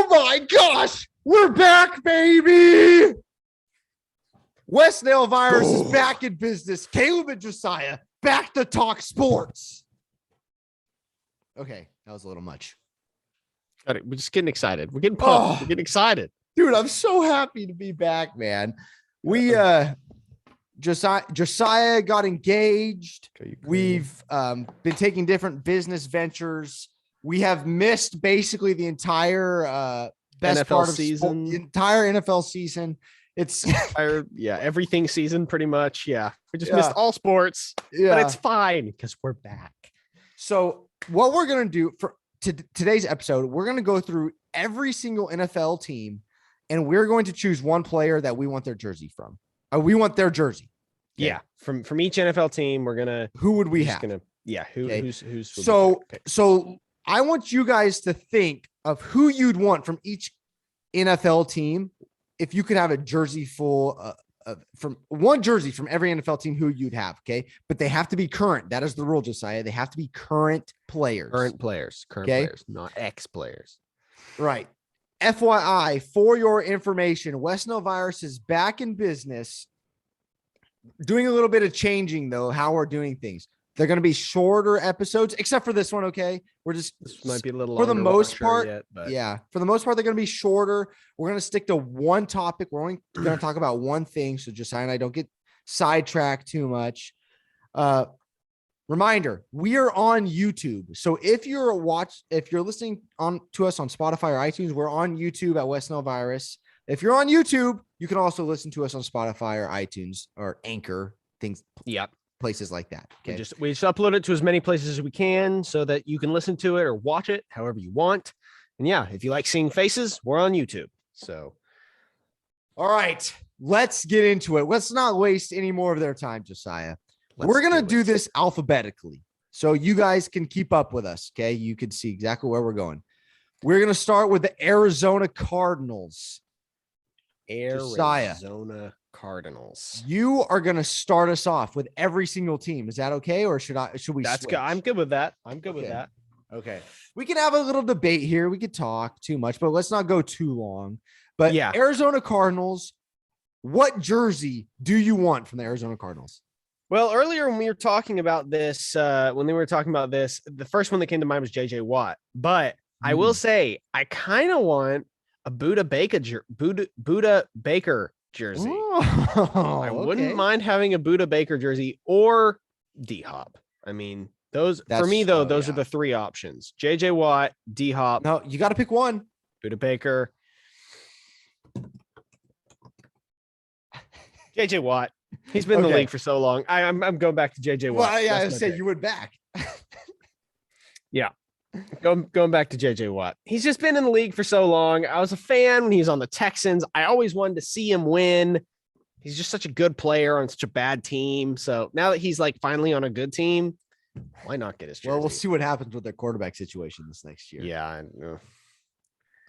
my gosh, we're back, baby. West Nale Virus is back in business. Caleb and Josiah back to talk sports. Okay, that was a little much. Got it. We're just getting excited. We're getting pumped. We're getting excited. Dude, I'm so happy to be back, man. We Josiah got engaged. We've been taking different business ventures. We have missed basically the entire best NFL part of season. the entire NFL season. It's everything season pretty much. Yeah. We just missed all sports. Yeah. But it's fine because we're back. So what we're going to do for today's episode, we're going to go through every single NFL team and we're going to choose one player that we want their jersey from. We want their jersey. Okay. Yeah. From each NFL team, we're going to. Who would we have? Who's so I want you guys to think of who you'd want from each NFL team. If you could have a jersey full from one jersey from every NFL team, who you'd have. Okay. But they have to be current. That is the rule, Josiah. They have to be current players. Current players, not ex players. Right. FYI, for your information, West Nile Virus is back in business. Doing a little bit of changing, though, how we're doing things. They're going to be shorter episodes, except for this one. Okay. This might be a little for the most part. Yeah. For the most part, they're going to be shorter. We're going to stick to one topic. We're only going to talk about one thing. So Josiah and I don't get sidetracked too much. Reminder, we are on YouTube. So if you're listening to us on Spotify or iTunes, we're on YouTube at West Nile Virus. If you're on YouTube, you can also listen to us on Spotify or iTunes or Anchor, things. Yep. Places like that. Okay. We just upload it to as many places as we can so that you can listen to it or watch it however you want. And yeah, if you like seeing faces, we're on YouTube. So, all right, let's get into it. Let's not waste any more of their time, Josiah. We're going to do this alphabetically so you guys can keep up with us. Okay. You can see exactly where we're going. We're going to start with the Arizona Cardinals. Arizona Cardinals. You are going to start us off with every single team. Is that okay? Or should we? That's switch? good. I'm good with that. With that. Okay. We can have a little debate here. We could talk too much, but let's not go too long. But yeah, Arizona Cardinals, what jersey do you want from the Arizona Cardinals? Well, earlier when we were talking about this, the first one that came to mind was JJ Watt. But I will say, I kind of want a Buda Baker jersey. Oh, I wouldn't mind having a Buda Baker jersey or D-Hop. I mean, those are the three options. JJ Watt, D-Hop. No, you got to pick one. Buda Baker. JJ Watt. He's been in the league for so long. I'm going back to JJ Watt. Well, yeah, I said you went back. Yeah. Going back to JJ Watt. He's just been in the league for so long. I was a fan when he was on the Texans. I always wanted to see him win. He's just such a good player on such a bad team. So now that he's like finally on a good team, why not get his jersey? Well, we'll see what happens with their quarterback situation this next year. Yeah. I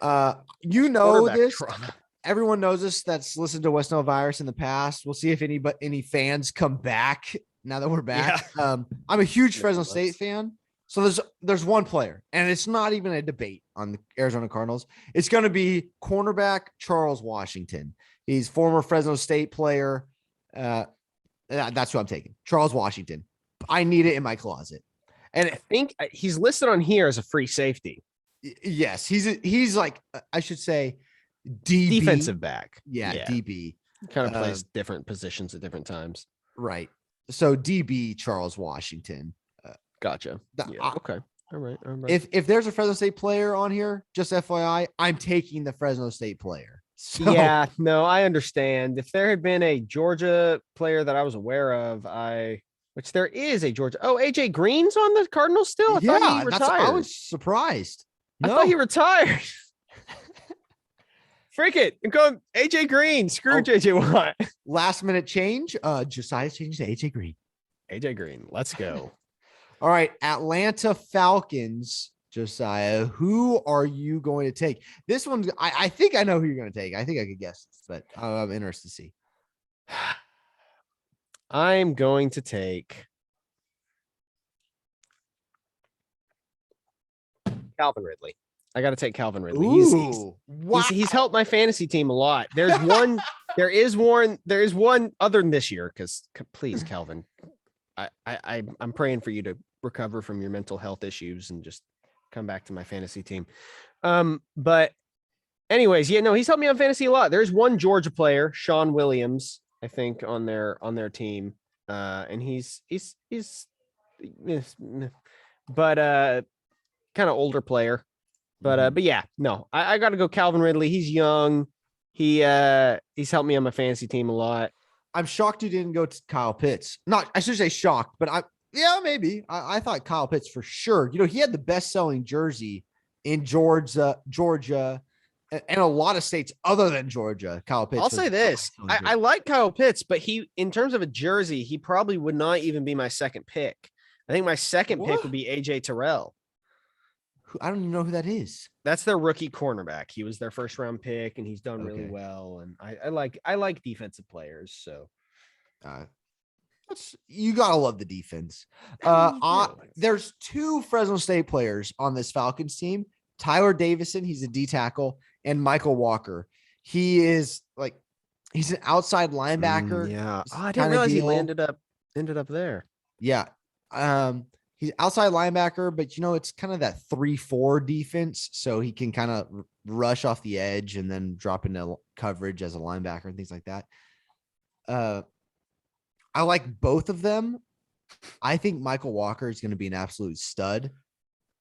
know. You know this. Trauma. Everyone knows this that's listened to West Nile Virus in the past. We'll see if any fans come back now that we're back. Yeah. I'm a huge Fresno State fan. So there's one player, and it's not even a debate on the Arizona Cardinals. It's going to be cornerback Charles Washington. He's former Fresno State player. That's who I'm taking. Charles Washington. I need it in my closet. And I think he's listed on here as a free safety. Yes, he's like, I should say, DB. Defensive back. Yeah. DB. Kind of plays different positions at different times. Right. So DB Charles Washington. Gotcha. Okay. All right. If there's a Fresno State player on here, just FYI, I'm taking the Fresno State player. So, yeah, no, I understand. If there had been a Georgia player that I was aware of, which there is a Georgia. Oh, AJ Green's on the Cardinals still? I thought he retired. I was surprised. No. I thought he retired. Freak it. I'm going AJ Green. Screw JJ Watt. Last minute change. Josiah changed to AJ Green. AJ Green. Let's go. All right. Atlanta Falcons. Josiah, who are you going to take? This one, I think I know who you're going to take. I think I could guess, but I'm interested to see. I'm going to take Calvin Ridley. I got to take Calvin Ridley. Ooh, He's helped my fantasy team a lot. There is one other than this year. Cause please, Calvin, I'm praying for you to recover from your mental health issues and just come back to my fantasy team. But anyways, he's helped me on fantasy a lot. There's one Georgia player, Sean Williams, I think on their team. And he's but kind of older player. But yeah, no, I got to go Calvin Ridley. He's young. He's helped me on my fantasy team a lot. I'm shocked you didn't go to Kyle Pitts. I should say shocked, but maybe. I thought Kyle Pitts for sure. He had the best-selling jersey in Georgia, and a lot of states other than Georgia. Kyle Pitts. I'll say this: I like Kyle Pitts, but in terms of a jersey, he probably would not even be my second pick. I think my second pick would be AJ Terrell. I don't even know who that is. That's their rookie cornerback. He was their first round pick, and he's done really well. And I like defensive players. So, you gotta love the defense. There's two Fresno State players on this Falcons team: Tyler Davison, he's a D tackle, and Michael Walker. He's an outside linebacker. I didn't realize he ended up there. Yeah. He's outside linebacker, but it's kind of that 3-4 defense. So he can kind of rush off the edge and then drop into coverage as a linebacker and things like that. I like both of them. I think Michael Walker is going to be an absolute stud.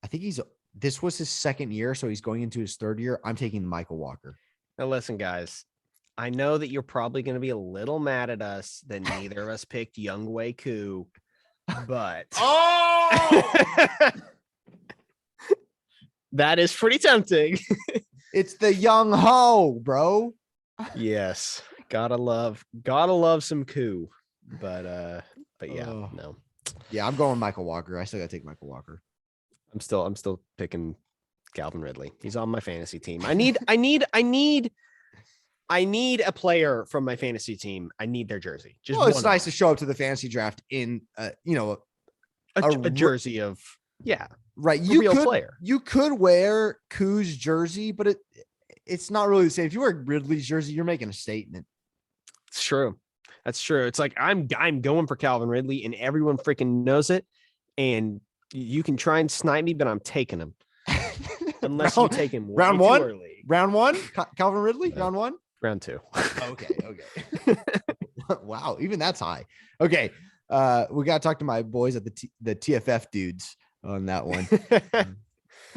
I think this was his second year, so he's going into his third year. I'm taking Michael Walker. Now listen, guys, I know that you're probably going to be a little mad at us that neither of us picked Younghoe Koo. But that is pretty tempting. It's the young ho, bro. Yes, gotta love some Koo. But yeah, no. Yeah, I'm going Michael Walker. I still gotta take Michael Walker. I'm still picking Calvin Ridley. He's on my fantasy team. I need a player from my fantasy team. I need their jersey. It's nice to show up to the fantasy draft in, a jersey of, right. Player. You could wear Koo's jersey, but it's not really the same. If you wear Ridley's jersey, you're making a statement. It's true. That's true. It's like I'm going for Calvin Ridley, and everyone freaking knows it. And you can try and snipe me, but I'm taking him. Unless you take him round one. Early. Round one, Calvin Ridley. Round one. Round two. Okay. Wow, even that's high. Okay, we got to talk to my boys at the TFF dudes on that one.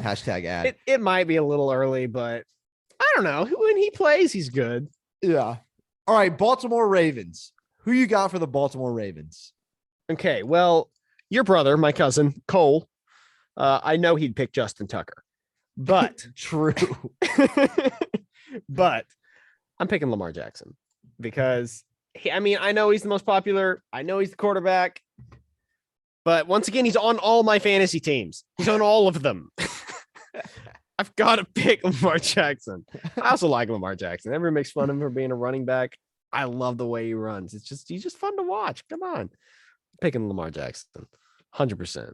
Hashtag ad. It might be a little early, but I don't know. When he plays, he's good. Yeah. All right, Baltimore Ravens. Who you got for the Baltimore Ravens? Okay, well, your brother, my cousin Cole. I know he'd pick Justin Tucker, but true. But I'm picking Lamar Jackson because I know he's the most popular. I know he's the quarterback, but once again, he's on all my fantasy teams. He's on all of them. I've got to pick Lamar Jackson. I also like Lamar Jackson. Everyone makes fun of him for being a running back. I love the way he runs. He's just fun to watch. Come on. I'm picking Lamar Jackson. 100%.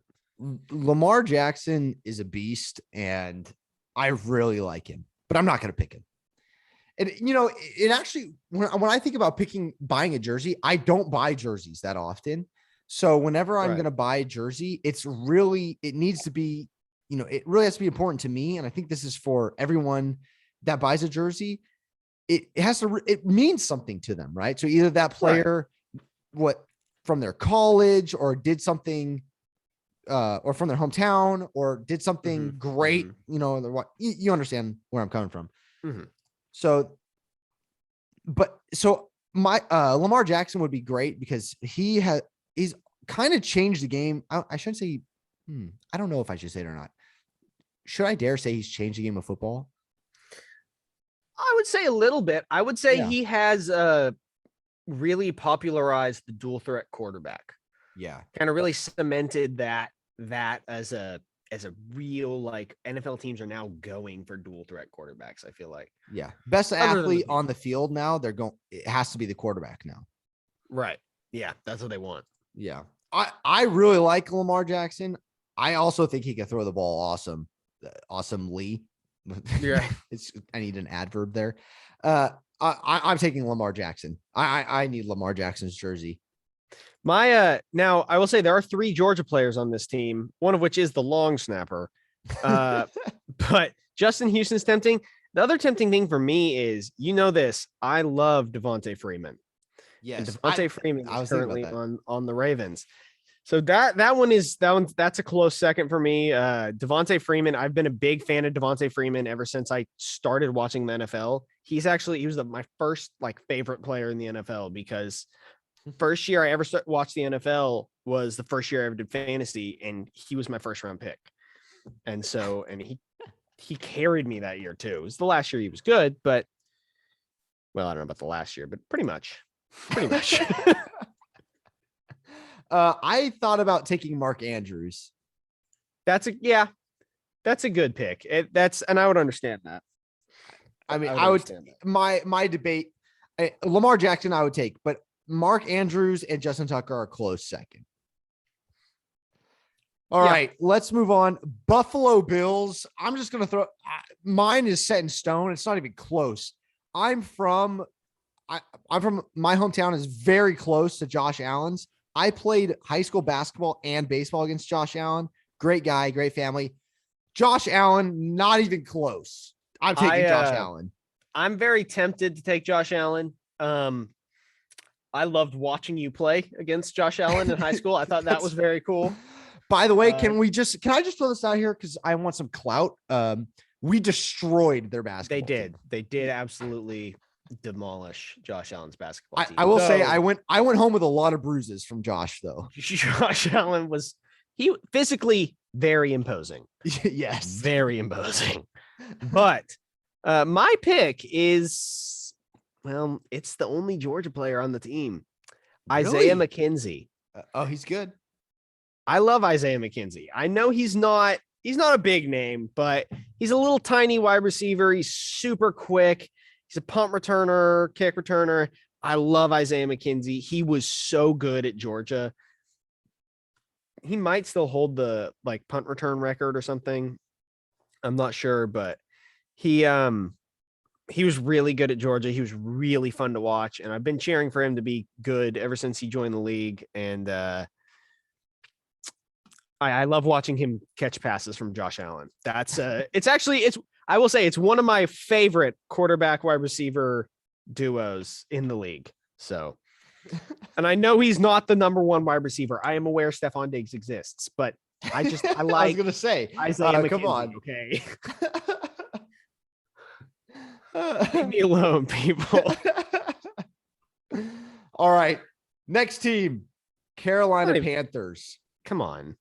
Lamar Jackson is a beast, and I really like him, but I'm not going to pick him. And, it actually, when I think about buying a jersey, I don't buy jerseys that often. So whenever I'm going to buy a jersey, it needs to be, it really has to be important to me. And I think this is for everyone that buys a jersey. It means something to them, right? So either that player, from their college or did something, or from their hometown or did something great, you understand where I'm coming from. Mm-hmm. So my Lamar Jackson would be great because he's kind of changed the game. I shouldn't say, I don't know if I should say it or not. Should I dare say he's changed the game of football? I would say a little bit. I would say he has really popularized the dual threat quarterback. Yeah. Kind of really cemented that as a real, like, NFL teams are now going for dual threat quarterbacks. I feel like, best athlete on the field now. It has to be the quarterback now. Right. Yeah. That's what they want. Yeah. I really like Lamar Jackson. I also think he can throw the ball awesomely. Yeah. I need an adverb there. I'm taking Lamar Jackson. I need Lamar Jackson's jersey. Now I will say there are 3 Georgia players on this team, one of which is the long snapper. But Justin Houston's tempting. The other tempting thing for me is, this, I love Devontae Freeman. Yes. And Devontae Freeman I is currently on the Ravens. So that's a close second for me. Devontae Freeman, I've been a big fan of Devontae Freeman ever since I started watching the NFL. He was my first favorite player in the NFL, because first year I ever watched the NFL was the first year I ever did fantasy, and he was my first round pick. And he carried me that year too. It was the last year he was good, but I don't know about the last year, but pretty much. I thought about taking Mark Andrews. That's a good pick. And I would understand that. I mean, my debate, Lamar Jackson I would take, but Mark Andrews and Justin Tucker are a close second. All right, let's move on. Buffalo Bills. I'm just going to throw, mine is set in stone. It's not even close. I'm from my hometown is very close to Josh Allen's. I played high school basketball and baseball against Josh Allen. Great guy, great family. Josh Allen, not even close. I'm taking Josh Allen. I'm very tempted to take Josh Allen. I loved watching you play against Josh Allen in high school. I thought that was very cool. By the way, can I just throw this out here? Because I want some clout. We destroyed their basketball. They did absolutely demolish Josh Allen's basketball team. I will say I went home with a lot of bruises from Josh, though. Josh Allen was physically very imposing. Yes. Very imposing. But my pick is, it's the only Georgia player on the team. Really? Isaiah McKenzie. He's good. I love Isaiah McKenzie. I know he's not a big name, but he's a little tiny wide receiver. He's super quick. He's a punt returner, kick returner. I love Isaiah McKenzie. He was so good at Georgia. He might still hold the punt return record or something. I'm not sure, but he was really good at Georgia. He was really fun to watch, and I've been cheering for him to be good ever since he joined the league. And I love watching him catch passes from Josh Allen. That's I will say it's one of my favorite quarterback wide receiver duos in the league. So, and I know he's not the number 1 wide receiver. I am aware Stephon Diggs exists, but I like I was gonna say Isaiah McKenzie, come on. Okay. Leave me alone, people. All right. Next team, Carolina Panthers. Come on.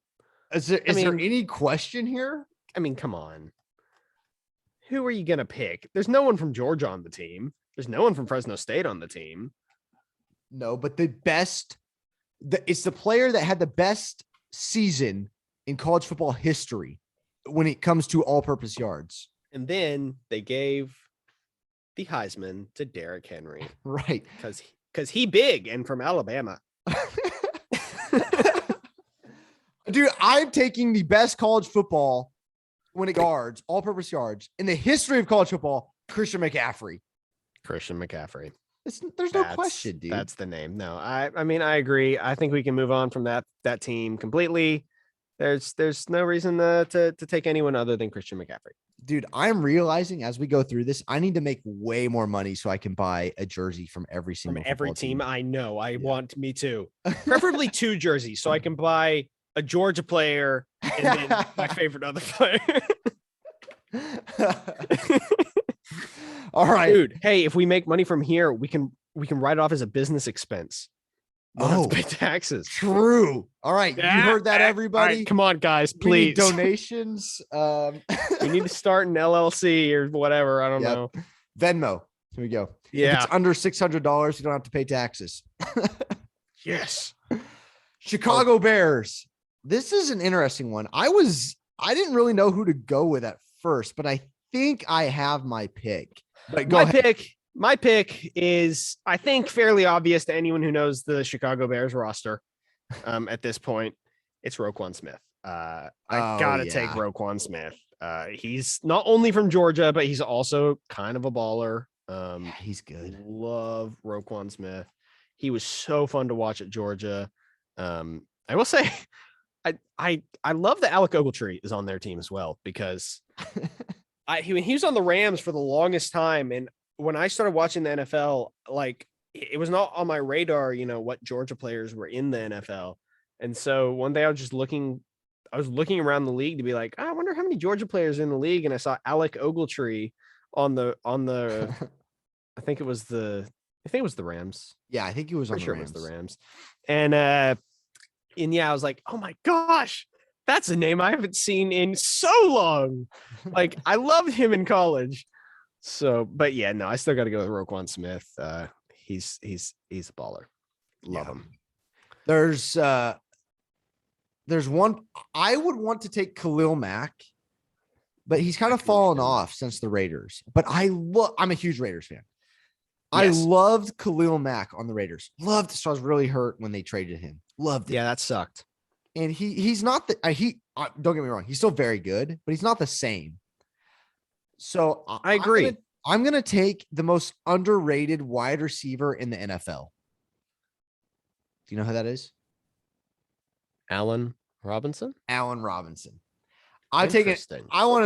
Is there any question here? I mean, come on. Who are you going to pick? There's no one from Georgia on the team. There's no one from Fresno State on the team. No, but it's the player that had the best season in college football history when it comes to all-purpose yards. And then they gave the Heisman to Derrick Henry. Right. Because he big and from Alabama. Dude, I'm taking the best college football when it guards, all-purpose yards in the history of college football, Christian McCaffrey. There's no question, dude. That's the name. No, I mean, I agree. I think we can move on from that team completely. There's no reason to take anyone other than Christian McCaffrey. Dude, I'm realizing as we go through this, I need to make way more money so I can buy a jersey from every single team. I know. I want me too. Preferably 2 jerseys so I can buy a Georgia player and then my favorite other player. All right, dude. Hey, if we make money from here, we can write it off as a business expense. We'll pay taxes. True. All right, you heard that, everybody. Right, come on, guys, please. We need donations. We need to start an LLC or whatever. I don't know. Venmo. Here we go. Yeah. If it's under $600, you don't have to pay taxes. Yes. Chicago Bears. This is an interesting one. I didn't really know who to go with at first, but I think I have my pick. But my pick is, I think, fairly obvious to anyone who knows the Chicago Bears roster. At this point, it's Roquan Smith. I gotta take Roquan Smith. He's not only from Georgia, but he's also kind of a baller. He's good. Love Roquan Smith. He was so fun to watch at Georgia. I will say, I love that Alec Ogletree is on their team as well, because he was on the Rams for the longest time, and when I started watching the NFL, like it was not on my radar, what Georgia players were in the NFL. And so one day I was looking around the league to be like, I wonder how many Georgia players are in the league. And I saw Alec Ogletree on the I think it was the Rams. Yeah, I think he was on Pretty the sure Rams. It was the Rams. And yeah, I was like, oh my gosh, that's a name I haven't seen in so long. Like, I loved him in college. So, but yeah, no, I still got to go with Roquan Smith. He's a baller. Love him. There's one I would want to take Khalil Mack, but he's kind of fallen off since the Raiders. But I'm a huge Raiders fan. Yes. I loved Khalil Mack on the Raiders. Loved. So I was really hurt when they traded him. Loved it. Yeah, that sucked. And he's not don't get me wrong. He's still very good, but he's not the same. So I agree. I'm going to take the most underrated wide receiver in the NFL. Do you know who that is? Allen Robinson. I want an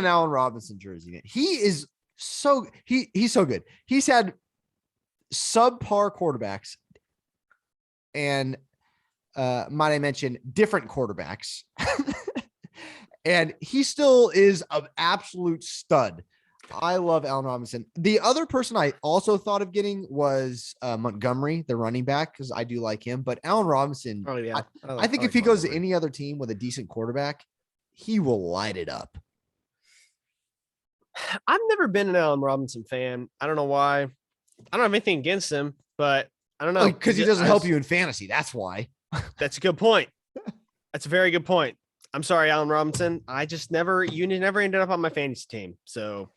Allen Robinson jersey. He's so good. He's had subpar quarterbacks, and might I mention different quarterbacks, and he still is an absolute stud. I love Allen Robinson. The other person I also thought of getting was Montgomery, the running back, because I do like him. But Allen Robinson, I think if he goes to any other team with a decent quarterback, he will light it up. I've never been an Allen Robinson fan. I don't know why. I don't have anything against him, but I don't know. Because he doesn't help you in fantasy. That's why. That's a good point. That's a very good point. I'm sorry, Allen Robinson. You never ended up on my fantasy team. So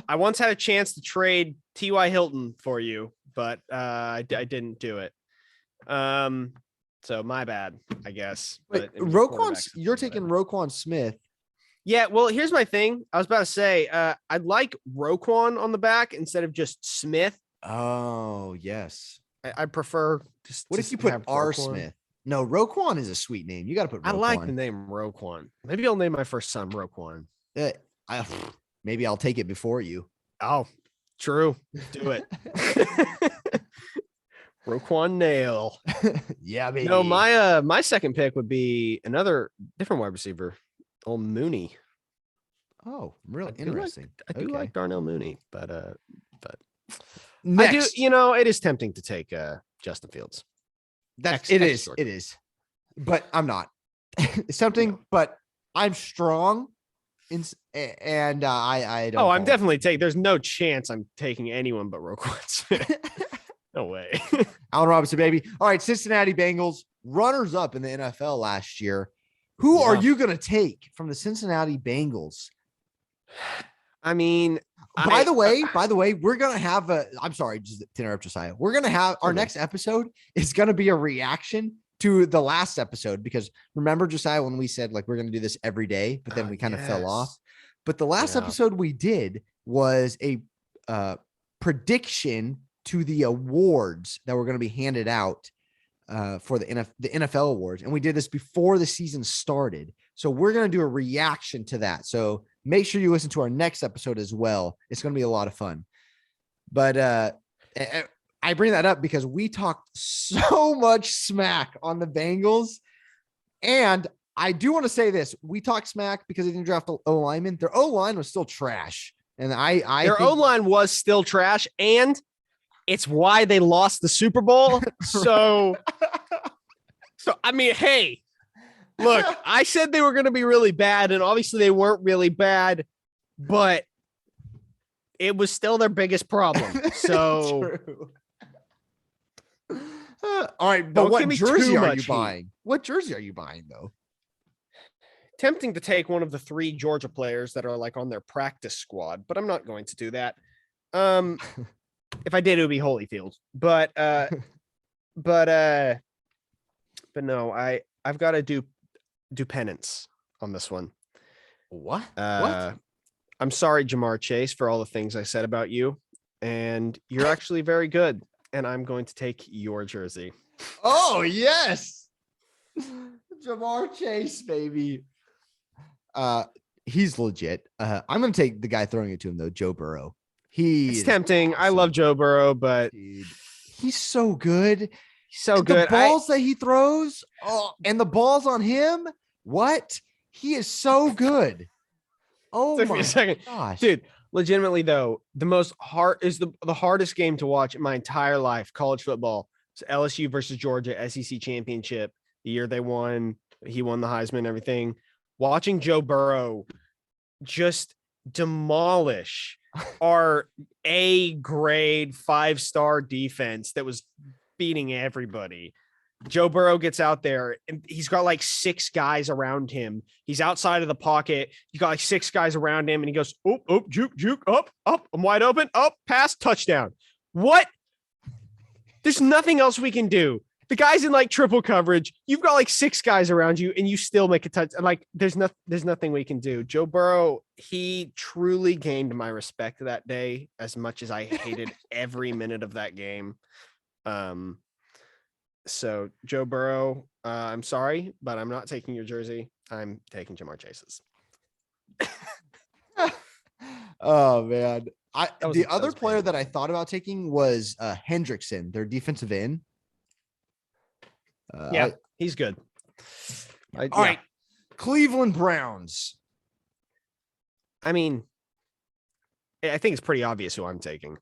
I once had a chance to trade T.Y. Hilton for you, but I didn't do it. So my bad, I guess. But you're taking Roquan Smith. Yeah, well, here's my thing. I was about to say, I'd like Roquan on the back instead of just Smith. Oh, yes. I prefer just. What if you put R. Smith? No, Roquan is a sweet name. You got to put Roquan. I like the name Roquan. Maybe I'll name my first son Roquan. Maybe I'll take it before you. Oh, true. Do it. Roquan Nale. Yeah, baby. No, my second pick would be another different wide receiver, old Mooney. Oh, really interesting. I do like Darnell Mooney, but next. I do. It is tempting to take Justin Fields. It is, but I'm not. It's tempting, but I'm strong. And I don't. Oh, I'm definitely taking. There's no chance I'm taking anyone but Roquan Smith. No way. Allen Robinson, baby. All right, Cincinnati Bengals, runners up in the NFL last year. Who are you going to take from the Cincinnati Bengals? I mean, by the way, we're going to have I'm sorry, just to interrupt Josiah. We're going to have our next episode is going to be a reaction to the last episode, because remember, Josiah, when we said like we're going to do this every day, but then we kind of fell off. But the last episode we did was a prediction to the awards that were going to be handed out for the NFL awards. And we did this before the season started. So we're going to do a reaction to that. So make sure you listen to our next episode as well. It's going to be a lot of fun. But I bring that up because we talked so much smack on the Bengals. And I do want to say this. We talked smack because they didn't draft O-lineman. Their O-line was still trash. And their O-line was still trash. And it's why they lost the Super Bowl. So I mean, hey, look, I said they were going to be really bad, and obviously they weren't really bad, but it was still their biggest problem. So, all right, but what jersey are you buying? What jersey are you buying, though? Tempting to take one of the 3 Georgia players that are like on their practice squad, but I'm not going to do that. If I did, it would be Holyfield, but no, I've got to do penance on this one. What? I'm sorry, Jamar Chase, for all the things I said about you. And you're actually very good. And I'm going to take your jersey. Oh, yes. Jamar Chase, baby. He's legit. I'm going to take the guy throwing it to him, though, Joe Burrow. It's tempting. Awesome. I love Joe Burrow, but dude, he's so good. He's so good. The balls that he throws, and the balls on him, what? He is so good. Oh my gosh. Dude, legitimately though, the hardest game to watch in my entire life, college football. It's LSU versus Georgia, SEC championship. The year they won, he won the Heisman, everything. Watching Joe Burrow just demolish our A-grade 5-star defense that was beating everybody. Joe Burrow gets out there and he's got like 6 guys around him. He's outside of the pocket. You got like 6 guys around him and he goes, oh, juke, up, I'm wide open, up, pass, touchdown. What? There's nothing else we can do. The guy's in like triple coverage. You've got like 6 guys around you and you still make a touch. Like there's nothing we can do. Joe Burrow, he truly gained my respect that day as much as I hated every minute of that game. So Joe Burrow, I'm sorry, but I'm not taking your jersey. I'm taking Jamar Chase's. Oh man. The other player that I thought about taking was Hendrickson, their defensive end. He's good. All right. Cleveland Browns. I mean, I think it's pretty obvious who I'm taking.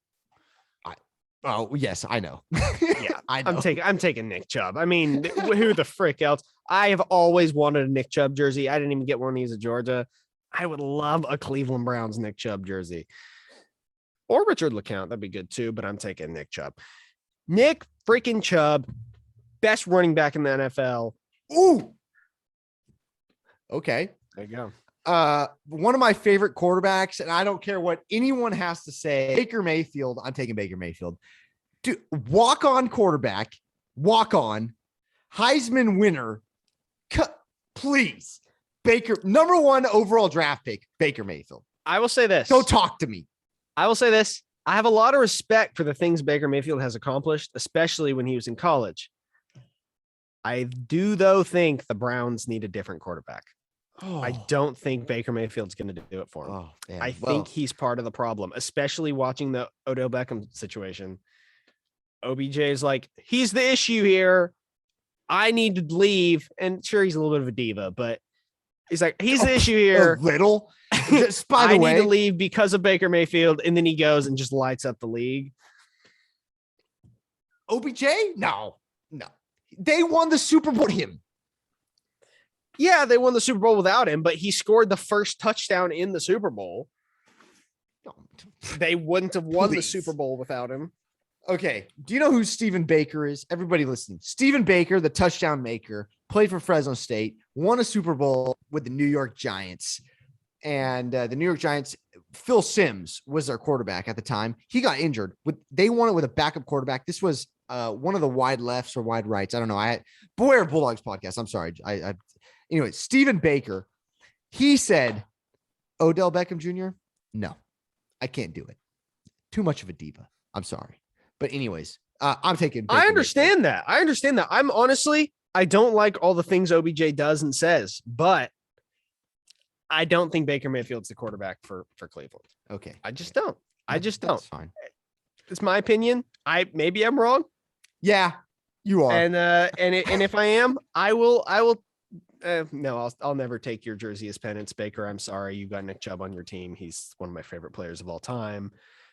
Oh, yes, I know. Yeah, I know. I'm taking Nick Chubb. I mean, who the frick else? I have always wanted a Nick Chubb jersey. I didn't even get one when he was at Georgia. I would love a Cleveland Browns Nick Chubb jersey. Or Richard LeCount. That'd be good too, but I'm taking Nick Chubb. Nick freaking Chubb, best running back in the NFL. Ooh. Okay. There you go. One of my favorite quarterbacks, and I don't care what anyone has to say, Baker Mayfield. I'm taking Baker Mayfield. Dude, walk-on quarterback, walk-on, Heisman winner. Please. Baker, number 1 overall draft pick, Baker Mayfield. I will say this. Don't talk to me. I will say this. I have a lot of respect for the things Baker Mayfield has accomplished, especially when he was in college. I do, though, think the Browns need a different quarterback. Oh. I don't think Baker Mayfield's going to do it for him. Oh, I think he's part of the problem, especially watching the Odell Beckham situation. OBJ is like, he's the issue here. I need to leave. And sure, he's a little bit of a diva, but he's like, he's the issue here. A little. Just, by the way, I need to leave because of Baker Mayfield. And then he goes and just lights up the league. OBJ? No. They won the Super Bowl with him. Yeah, they won the Super Bowl without him, but he scored the first touchdown in the Super Bowl. They wouldn't have won the Super Bowl without him. Okay. Do you know who Stephen Baker is? Everybody listen. Stephen Baker, the touchdown maker, played for Fresno State, won a Super Bowl with the New York Giants. And the New York Giants, Phil Simms was their quarterback at the time. He got injured. They won it with a backup quarterback. This was one of the wide lefts or wide rights. I don't know. Beware Bulldogs podcast. I'm sorry. Anyway, Stephen Baker, he said, Odell Beckham Jr., no, I can't do it. Too much of a diva. I'm sorry. But anyways, I'm taking Baker. I understand that. I'm honestly, I don't like all the things OBJ does and says, but I don't think Baker Mayfield's the quarterback for Cleveland. Okay. I just don't. That's fine. It's my opinion. Maybe I'm wrong. Yeah, you are. And if I am, I will. No, I'll never take your jersey as penance, Baker. I'm sorry. You got Nick Chubb on your team. He's one of my favorite players of all time.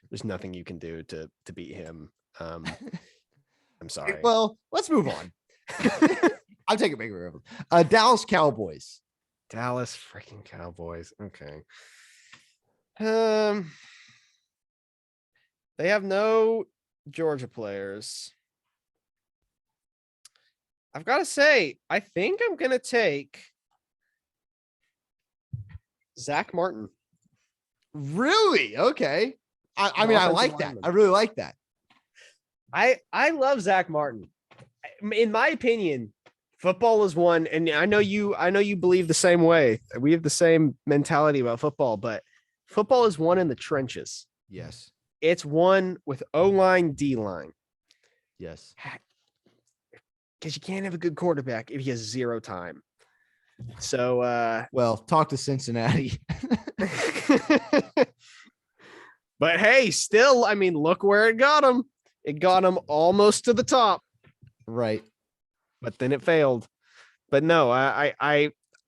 There's nothing you can do to beat him. I'm sorry. Well, let's move on. I'll take a Baker. Dallas Cowboys. Dallas freaking Cowboys. Okay. They have no Georgia players. I've got to say, I think I'm going to take Zach Martin. Really? Okay. I mean, I like that. I really like that. I love Zach Martin. In my opinion, Football is one, and I know you believe the same way. We have the same mentality about football, but football is one in the trenches. Yes. It's one with O-line, D-line. Yes. Because you can't have a good quarterback if he has zero time. So well, talk to Cincinnati. But hey, still, I mean, look where it got him. It got him almost to the top. Right. But then it failed. But no, I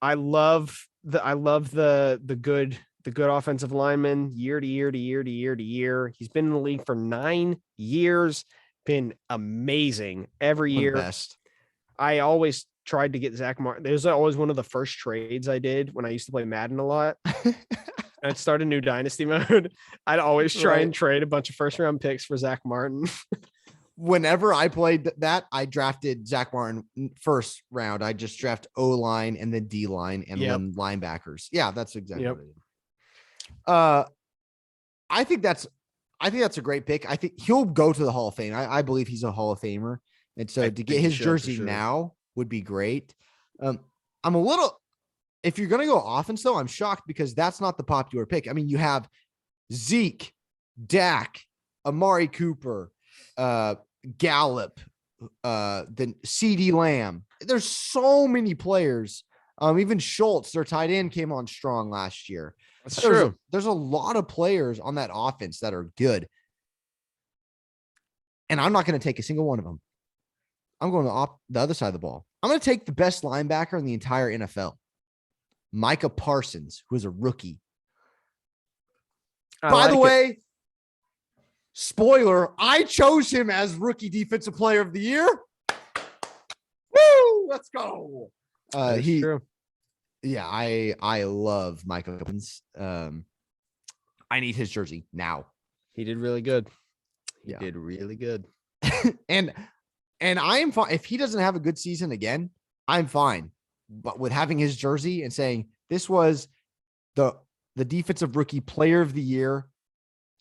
love the good offensive lineman year to year to year to year to year. He's been in the league for 9 years, been amazing every year. Best. I always tried to get Zach Martin. It was always one of the first trades I did when I used to play Madden a lot. I'd start a new dynasty mode. I'd always try and trade a bunch of first round picks for Zach Martin. Whenever I played that, I drafted Zach Martin first round. I just draft O-line and then D-line and then linebackers. Yeah, that's exactly what I did. I think that's a great pick. I think he'll go to the Hall of Fame. I believe he's a Hall of Famer. And so to get his jersey now would be great. I'm a little, if you're going to go offense though, I'm shocked because that's not the popular pick. I mean, you have Zeke, Dak, Amari Cooper, Gallup, then CD Lamb. There's so many players. Even Schultz, their tight end, came on strong last year. That's true. There's a lot of players on that offense that are good. And I'm not going to take a single one of them. I'm going to the other side of the ball. I'm going to take the best linebacker in the entire NFL, Micah Parsons, who is a rookie. By the way, spoiler, I chose him as rookie defensive player of the year. Woo! Let's go. True. Yeah, I love Micah Parsons. I need his jersey now. He did really good. He did really good. And I am fine. If he doesn't have a good season again, I'm fine. But with having his jersey and saying this was the defensive rookie player of the year,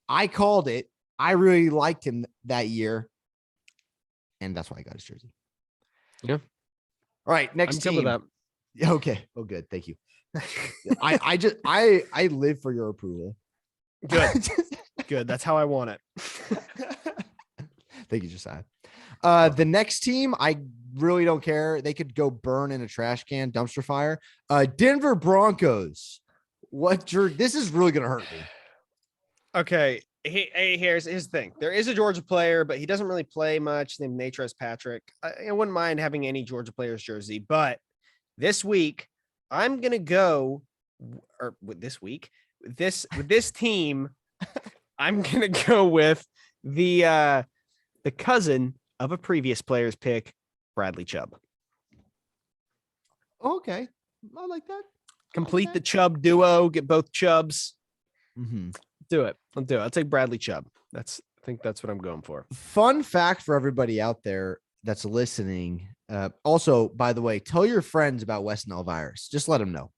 I called it. I really liked him that year. And that's why I got his jersey. Yeah. All right. Next team. That. Okay. Oh, good. Thank you. I live for your approval. Good. Good. That's how I want it. Thank you, Josiah. The next team, I really don't care. They could go burn in a trash can, dumpster fire. Denver Broncos. This is really going to hurt me. Okay. Here's the thing. There is a Georgia player, but he doesn't really play much named Natrez Patrick. I wouldn't mind having any Georgia player's jersey, but this week I'm going to go with this team. I'm going to go with the cousin of a previous player's pick, Bradley Chubb. Okay. I like that. Complete the Chubb duo, get both Chubbs. Mm-hmm. Do it. I'll do it. I'll take Bradley Chubb. I think that's what I'm going for. Fun fact for everybody out there that's listening. Also, by the way, tell your friends about West Nile virus. Just let them know.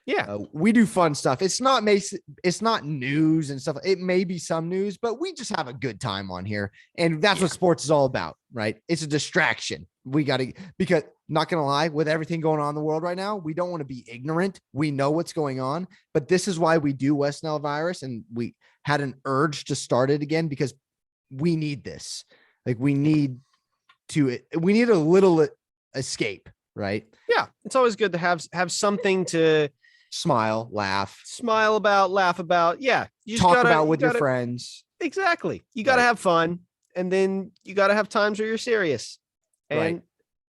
Yeah. We do fun stuff. It's not news and stuff. It may be some news, but we just have a good time on here. And that's what sports is all about, right? It's a distraction. Because not going to lie, with everything going on in the world right now, we don't want to be ignorant. We know what's going on, but this is why we do West Nile virus. And we had an urge to start it again because we need this. Like we need a little escape, right? Yeah. It's always good to have something to smile, laugh about, laugh about. Yeah. You just talk about with your friends. Exactly. You got to have fun. And then you got to have times where you're serious. And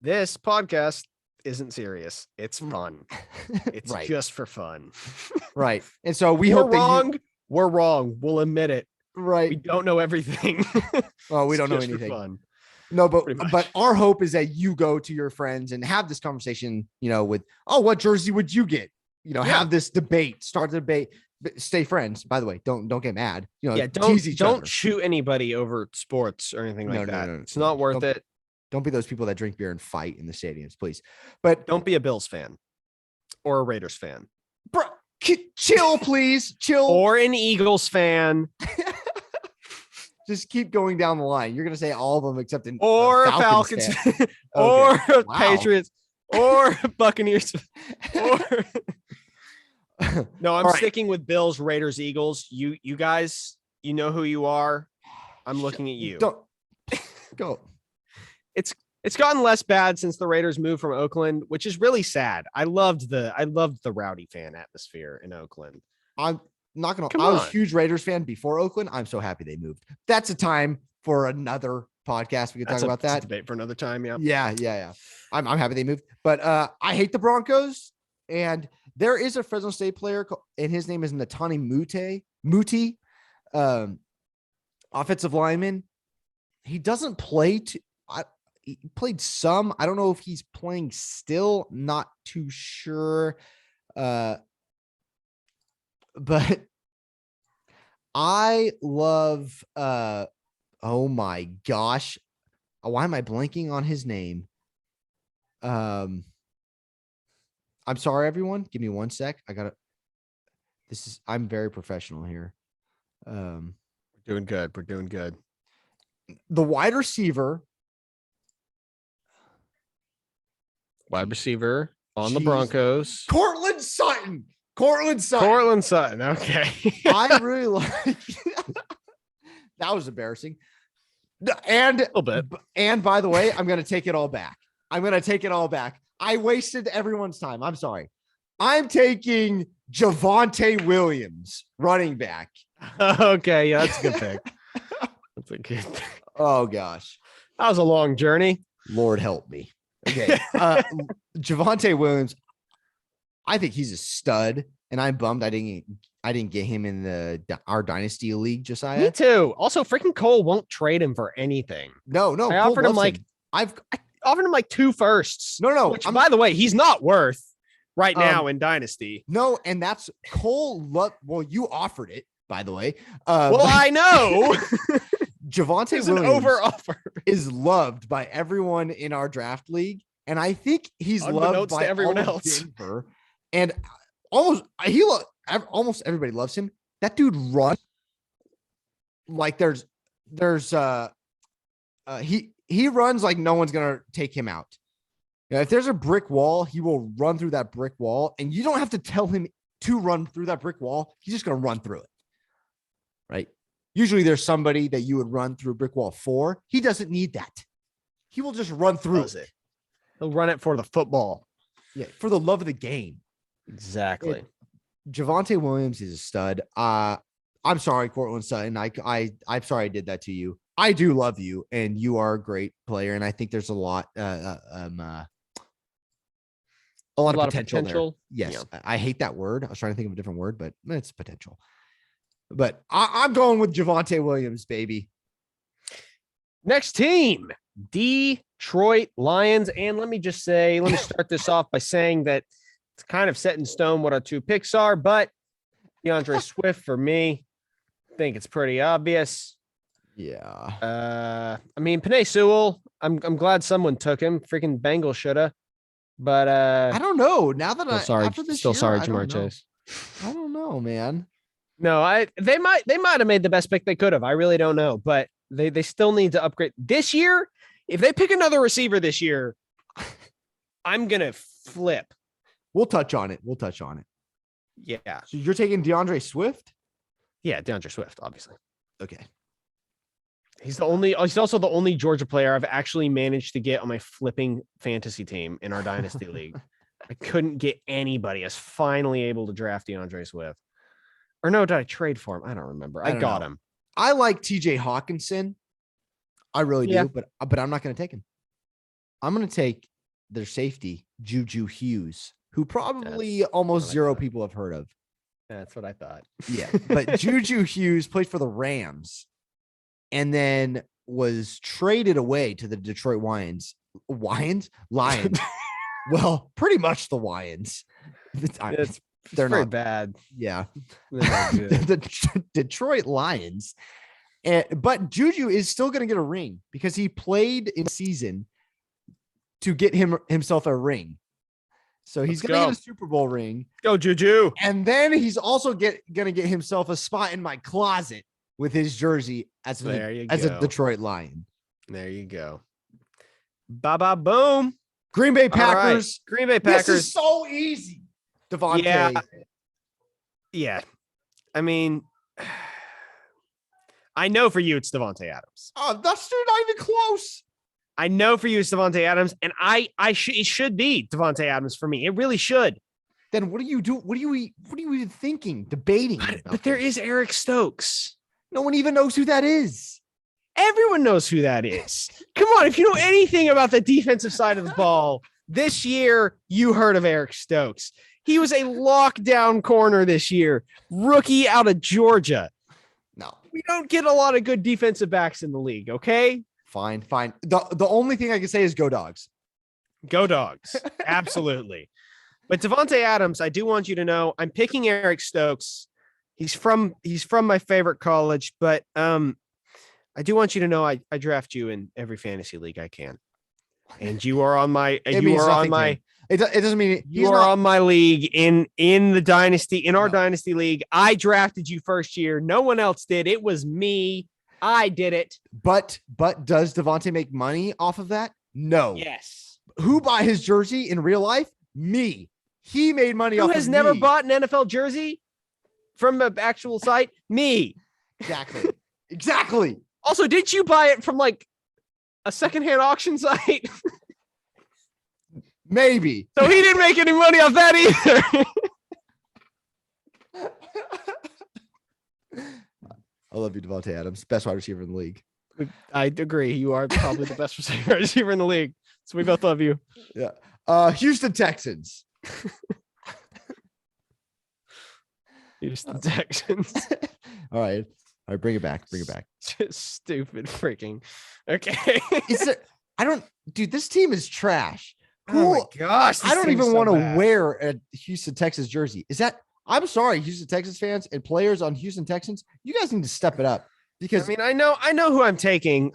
this podcast isn't serious. It's fun. It's just for fun. Right. And so we're wrong. We're wrong. We'll admit it. Right. We don't know everything. Well, we don't know anything. Fun. No, but our hope is that you go to your friends and have this conversation, with, what jersey would you get? Have this debate, start the debate, stay friends. By the way, don't get mad. Don't shoot anybody over sports or anything like that. It's not worth it. Don't be those people that drink beer and fight in the stadiums, please. But don't be a Bills fan or a Raiders fan. Bro, chill, please. Chill. Or an Eagles fan. Just keep going down the line. You're going to say all of them except or a Falcons fan. or a Patriots. or Buccaneers. Or no, I'm All right. sticking with Bills, Raiders, Eagles. You guys, you know who you are. I'm looking at you. Don't go. It's gotten less bad since the Raiders moved from Oakland, which is really sad. I loved the rowdy fan atmosphere in Oakland. I'm not gonna. Come I was on. a huge Raiders fan before Oakland. I'm so happy they moved. That's a time for another podcast. We could talk about that. Debate for another time. Yeah. Yeah. I'm happy they moved, but I hate the Broncos. And there is a Fresno State player, and his name is Natani Muti, offensive lineman. He doesn't play. He played some. I don't know if he's playing still. Not too sure. But I love. Oh my gosh, why am I blanking on his name? I'm sorry, everyone. Give me 1 sec. I'm very professional here. We're doing good. We're doing good. The wide receiver. Wide receiver on the Broncos. Cortland Sutton. Okay. I really like that was embarrassing. And a little bit. And by the way, I'm going to take it all back. I wasted everyone's time. I'm sorry. I'm taking Javonte Williams, running back. Okay, yeah, that's a good pick. That's a good pick. Oh gosh. That was a long journey. Lord help me. Okay. Javonte Williams, I think he's a stud, and I'm bummed I didn't get him in our dynasty league, Josiah. Me too. Also, freaking Cole won't trade him for anything. No. I offered him I offered him like 2 firsts. No. Which, by the way, he's not worth right now in dynasty. No, and that's Cole. Well, you offered it, by the way. Well, I know. Javonte Williams over offer is loved by everyone in our draft league, and I think he's loved by everyone else. Denver, and almost everybody loves him. That dude runs like he runs like no one's gonna take him out. If there's a brick wall, he will run through that brick wall, and you don't have to tell him to run through that brick wall. He's just gonna run through it, right? Usually there's somebody that you would run through a brick wall for. He doesn't need that. He will just run through it. He'll run it for the football. Yeah, for the love of the game. Exactly. Javonte Williams is a stud. I'm sorry, Cortland Sutton. I'm sorry I did that to you. I do love you, and you are a great player, and I think there's a lot of potential there. Yes, yeah. I hate that word. I was trying to think of a different word, but it's potential. But I'm going with Javonte Williams, baby. Next team, Detroit Lions. And let me start this off by saying that it's kind of set in stone what our 2 picks are, but DeAndre Swift for me, I think it's pretty obvious. Yeah. I mean, Penei Sewell, I'm glad someone took him. Freaking Bengals shoulda. But I don't know. Now that sorry, Jamar Chase. I don't know, man. No, they might have made the best pick they could have. I really don't know, but they still need to upgrade this year. If they pick another receiver this year, I'm gonna flip. We'll touch on it. Yeah. So you're taking DeAndre Swift? Yeah, DeAndre Swift, obviously. Okay. He's also the only Georgia player I've actually managed to get on my flipping fantasy team in our dynasty league. I couldn't get anybody. I was finally able to draft DeAndre Swift. Or no, did I trade for him? I don't remember. I got him. I like TJ Hawkinson. I really do, but I'm not going to take him. I'm going to take their safety, Juju Hughes, who probably almost zero people have heard of. That's what I thought. Yeah, but Juju Hughes played for the Rams and then was traded away to the Detroit Lions. Lions? Well, pretty much the Lions. They're not bad. Yeah. The Detroit Lions. But Juju is still going to get a ring because he played in season to get himself a ring. So he's going to get a Super Bowl ring. Go Juju. And then he's also going to get himself a spot in my closet with his jersey as a Detroit Lion. There you go. Ba-ba boom. Green Bay All right. Packers. Green Bay Packers. This is so easy. Davante. Yeah. I mean, I know for you it's Davante Adams. Oh, that's not even close. I know for you it's Davante Adams, and it should be Davante Adams for me. It really should. Then what do you do? What are you even thinking? Debating? But there is Eric Stokes. No one even knows who that is. Everyone knows who that is. Come on, if you know anything about the defensive side of the ball, this year you heard of Eric Stokes. He was a lockdown corner this year, rookie out of Georgia. No, we don't get a lot of good defensive backs in the league. Okay, fine. The only thing I can say is go Dogs. Go Dogs. Absolutely. But Davante Adams, I do want you to know, I'm picking Eric Stokes. He's from my favorite college, but I do want you to know I draft you in every fantasy league I can, and you are on my. It doesn't mean you are on my league in the dynasty in our dynasty league. I drafted you first year. No one else did. It was me. I did it. But does Davante make money off of that? No. Yes. Who bought his jersey in real life? Me. He made money off of me. Who has never bought an NFL jersey from an actual site? Me. Exactly. Also, did you buy it from like a secondhand auction site? Maybe. So he didn't make any money off that either. I love you, Davante Adams, best wide receiver in the league. I agree. You are probably the best receiver in the league. So we both love you. Yeah. Houston Texans. Houston Texans. All right, bring it back. Just stupid freaking. Okay. Dude, this team is trash. Oh my gosh. I don't even want to wear a Houston Texans jersey. I'm sorry, Houston Texans fans and players on Houston Texans. You guys need to step it up because I know who I'm taking.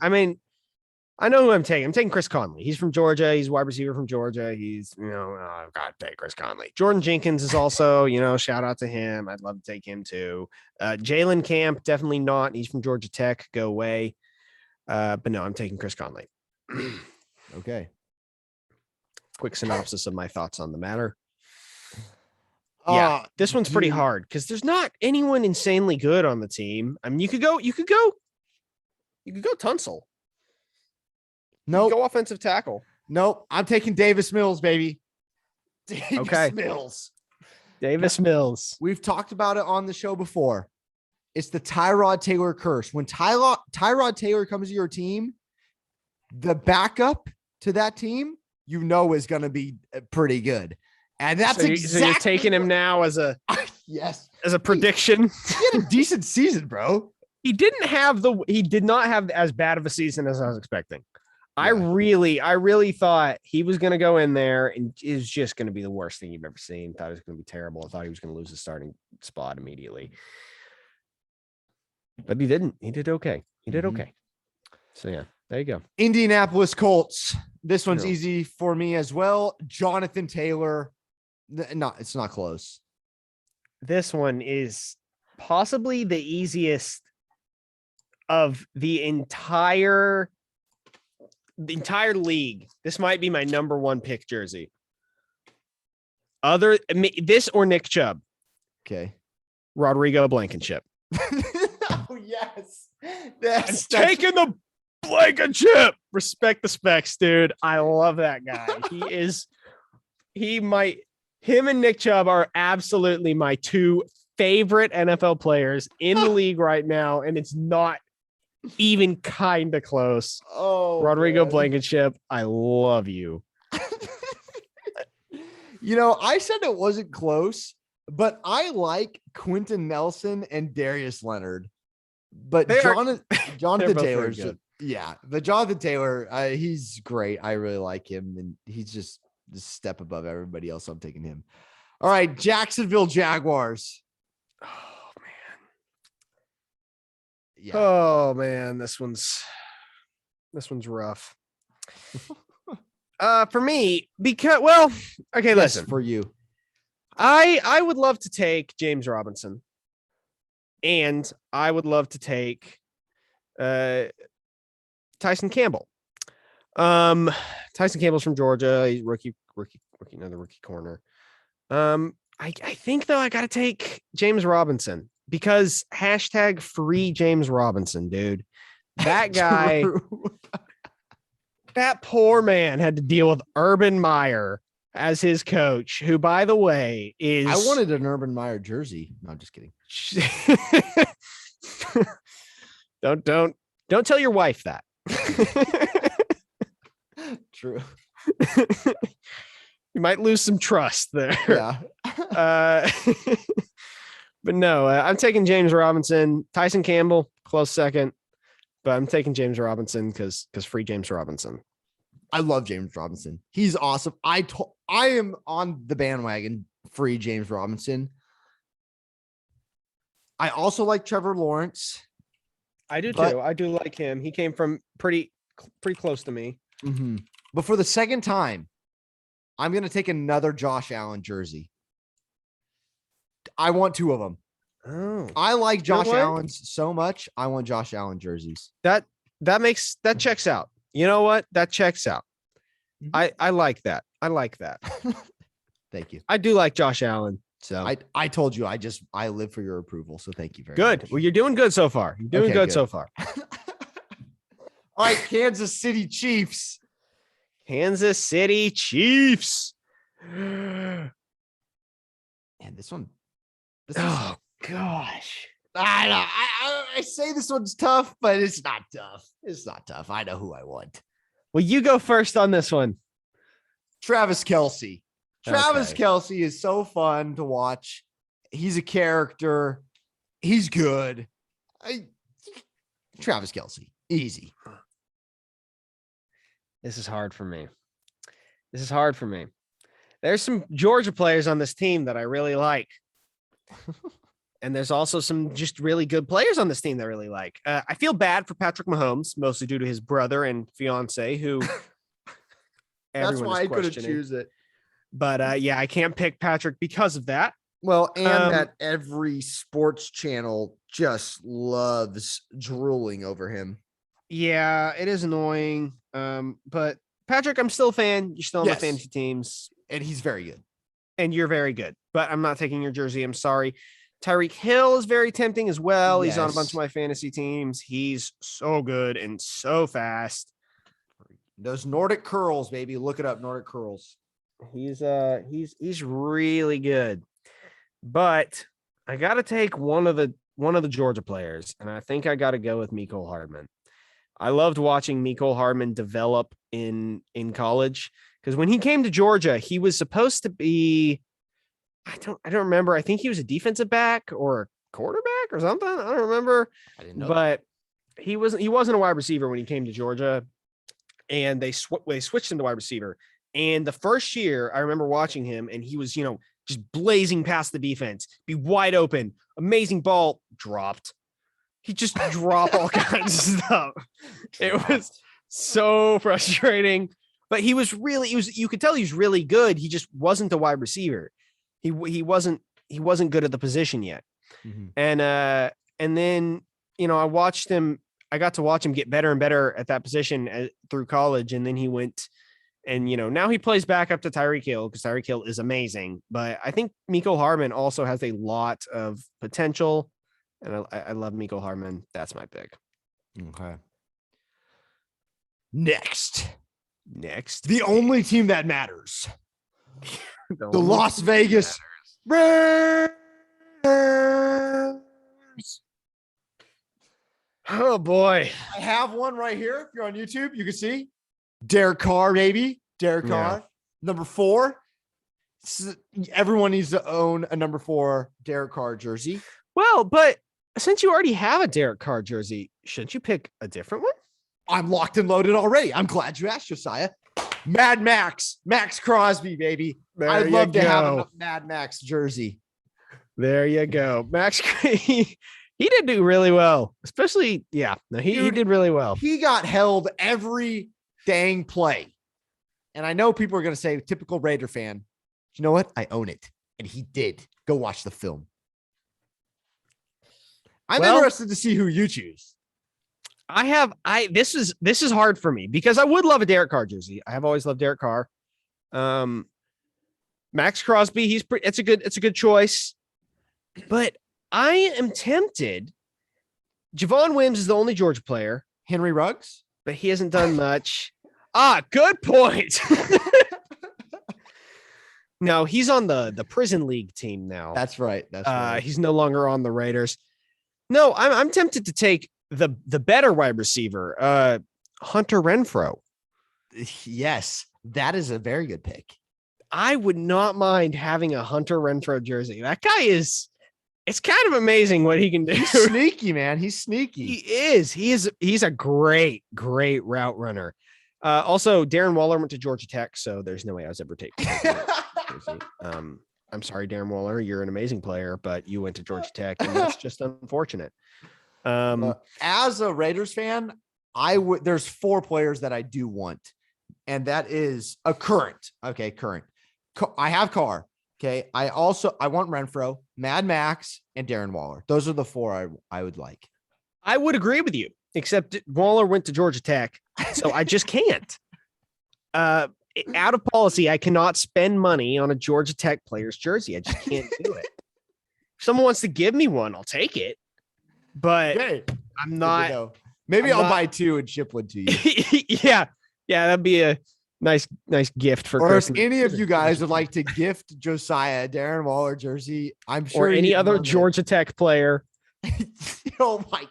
I know who I'm taking. I'm taking Chris Conley. He's from Georgia. He's a wide receiver from Georgia. He's, I've got to take Chris Conley. Jordan Jenkins is also, shout out to him. I'd love to take him too. Jalen Camp, definitely not. He's from Georgia Tech. Go away. But no, I'm taking Chris Conley. Okay. Quick synopsis of my thoughts on the matter. Yeah, this one's pretty hard because there's not anyone insanely good on the team. I mean, you could go Tunsil. Nope. Go offensive tackle. Nope. I'm taking Davis Mills, baby. Davis Mills. We've talked about it on the show before. It's the Tyrod Taylor curse. When Tyrod Taylor comes to your team, the backup to that team, is going to be pretty good. And that's so you're taking him now as a yes, as a prediction. He had a decent season, bro. He did not have as bad of a season as I was expecting. Yeah. I really thought he was going to go in there and it was just going to be the worst thing you've ever seen. Thought it was going to be terrible. I thought he was going to lose his starting spot immediately. But he didn't. He did okay. Okay. So yeah, there you go. Indianapolis Colts. This one's easy for me as well. Jonathan Taylor. No, it's not close. This one is possibly the easiest of the entire league. This might be my number one pick jersey. This or Nick Chubb. Okay. Rodrigo Blankenship. Oh, yes. That's taking the Blankenship. Respect the specs, dude. I love that guy. Him and Nick Chubb are absolutely my two favorite NFL players in the league right now, and it's not even kind of close. Oh, Rodrigo Blankenship, I love you. I said it wasn't close, but I like Quentin Nelson and Darius Leonard. But Jonathan Taylor, but Jonathan Taylor, he's great. I really like him, and he's just a step above everybody else. I'm taking him. All right, Jacksonville Jaguars. Yeah. Oh man, this one's rough. For me, listen. For you. I would love to take James Robinson. And I would love to take Tyson Campbell. Tyson Campbell's from Georgia. He's rookie, another rookie corner. I think though I gotta take James Robinson because hashtag free James Robinson, dude. That guy, that poor man had to deal with Urban Meyer as his coach, who, by the way, is I wanted an Urban Meyer jersey. No, I'm just kidding. Don't tell your wife that. True. You might lose some trust there. Yeah. But no, I'm taking James Robinson. Tyson Campbell, close second. But I'm taking James Robinson because free James Robinson. I love James Robinson. He's awesome. I am on the bandwagon free James Robinson. I also like Trevor Lawrence. I do too. I do like him. He came from pretty close to me. Mm-hmm. But for the second time, I'm going to take another Josh Allen jersey. I want two of them. Oh, I like Josh Allen so much. I want Josh Allen jerseys. That checks out. You know what? That checks out. Mm-hmm. I like that. I like that. Thank you. I do like Josh Allen. So I told you I live for your approval. So thank you very much. Good. Well, you're doing good so far. You're doing good so far. All right, Kansas City Chiefs. Kansas City Chiefs. And this one. Oh gosh. I say this one's tough, but it's not tough. It's not tough. I know who I want. Well, you go first on this one. Travis Kelce. Travis Kelce is so fun to watch. He's a character. He's good. Travis Kelce. Easy. This is hard for me. There's some Georgia players on this team that I really like. And there's also some just really good players on this team that I really like. I feel bad for Patrick Mahomes, mostly due to his brother and fiance, who that's why I couldn't choose it. But yeah, I can't pick Patrick because of that. Well, and that every sports channel just loves drooling over him. Yeah, it is annoying. But Patrick, I'm still a fan. You're still on the fantasy teams. And he's very good. And you're very good. But I'm not taking your jersey. I'm sorry. Tyreek Hill is very tempting as well. Yes. He's on a bunch of my fantasy teams. He's so good and so fast. Those Nordic curls, baby. Look it up, Nordic curls. He's really good. But I got to take one of the Georgia players, and I think I got to go with Mecole Hardman. I loved watching Mecole Hardman develop in college because when he came to Georgia, he was supposed to be I don't remember. I think he was a defensive back or a quarterback or something. I don't remember. I didn't know. But he wasn't a wide receiver when he came to Georgia, and they switched him to wide receiver. And the first year, I remember watching him, and he was, just blazing past the defense, be wide open, amazing ball, dropped. He just dropped all kinds of stuff. It was so frustrating. But you could tell he was really good. He just wasn't a wide receiver. He wasn't good at the position yet. Mm-hmm. And then, I got to watch him get better and better at that position through college. And then he went and, now he plays back up to Tyreek Hill because Tyreek Hill is amazing. But I think Mecole Hardman also has a lot of potential. And I love Mecole Hardman. That's my pick. Okay. Next. The only team that matters. The Las Vegas Raiders. Oh boy. I have one right here. If you're on YouTube, you can see Derek Carr, baby. Derek Carr. Number 4. Everyone needs to own a number 4 Derek Carr jersey. Well, but since you already have a Derek Carr jersey, shouldn't you pick a different one? I'm locked and loaded already. I'm glad you asked, Josiah. Mad Max Crosby, baby. I'd love to have a Mad Max jersey. There you go. Max, he did do really well, especially, he did really well. He got held every dang play. And I know people are going to say, typical Raider fan. You know what? I own it. And he did. Go watch the film. I'm interested to see who you choose. This is hard for me because I would love a Derek Carr jersey. I have always loved Derek Carr. Max Crosby, it's a good choice. But I am tempted. Javon Wims is the only Georgia player. Henry Ruggs, but he hasn't done much. Good point. No, he's on the prison league team now. That's right. That's right. He's no longer on the Raiders. No, I'm tempted to take the better wide receiver, Hunter Renfrow. Yes, that is a very good pick. I would not mind having a Hunter Renfrow jersey. That guy it's kind of amazing what he can do. He's sneaky, man. He's sneaky. He is. He's a great route runner. Also, Darren Waller went to Georgia Tech, so there's no way I was ever taking jersey. I'm sorry, Darren Waller. You're an amazing player, but you went to Georgia Tech, and that's just unfortunate. As a Raiders fan, there's 4 players that I do want, and that is a current. Okay, current. I have Carr. Okay, I want Renfrow, Mad Max, and Darren Waller. Those are the 4 I would like. I would agree with you, except Waller went to Georgia Tech, so I just can't. Out of policy, I cannot spend money on a Georgia Tech player's jersey. I just can't do it. If someone wants to give me one, I'll take it. But I'm not. Maybe I'll buy 2 and ship one to you. Yeah, that'd be a nice gift for Christmas. If any of you guys would like to gift Josiah a Darren Waller jersey, I'm sure. Or any other Georgia Tech player. Oh my.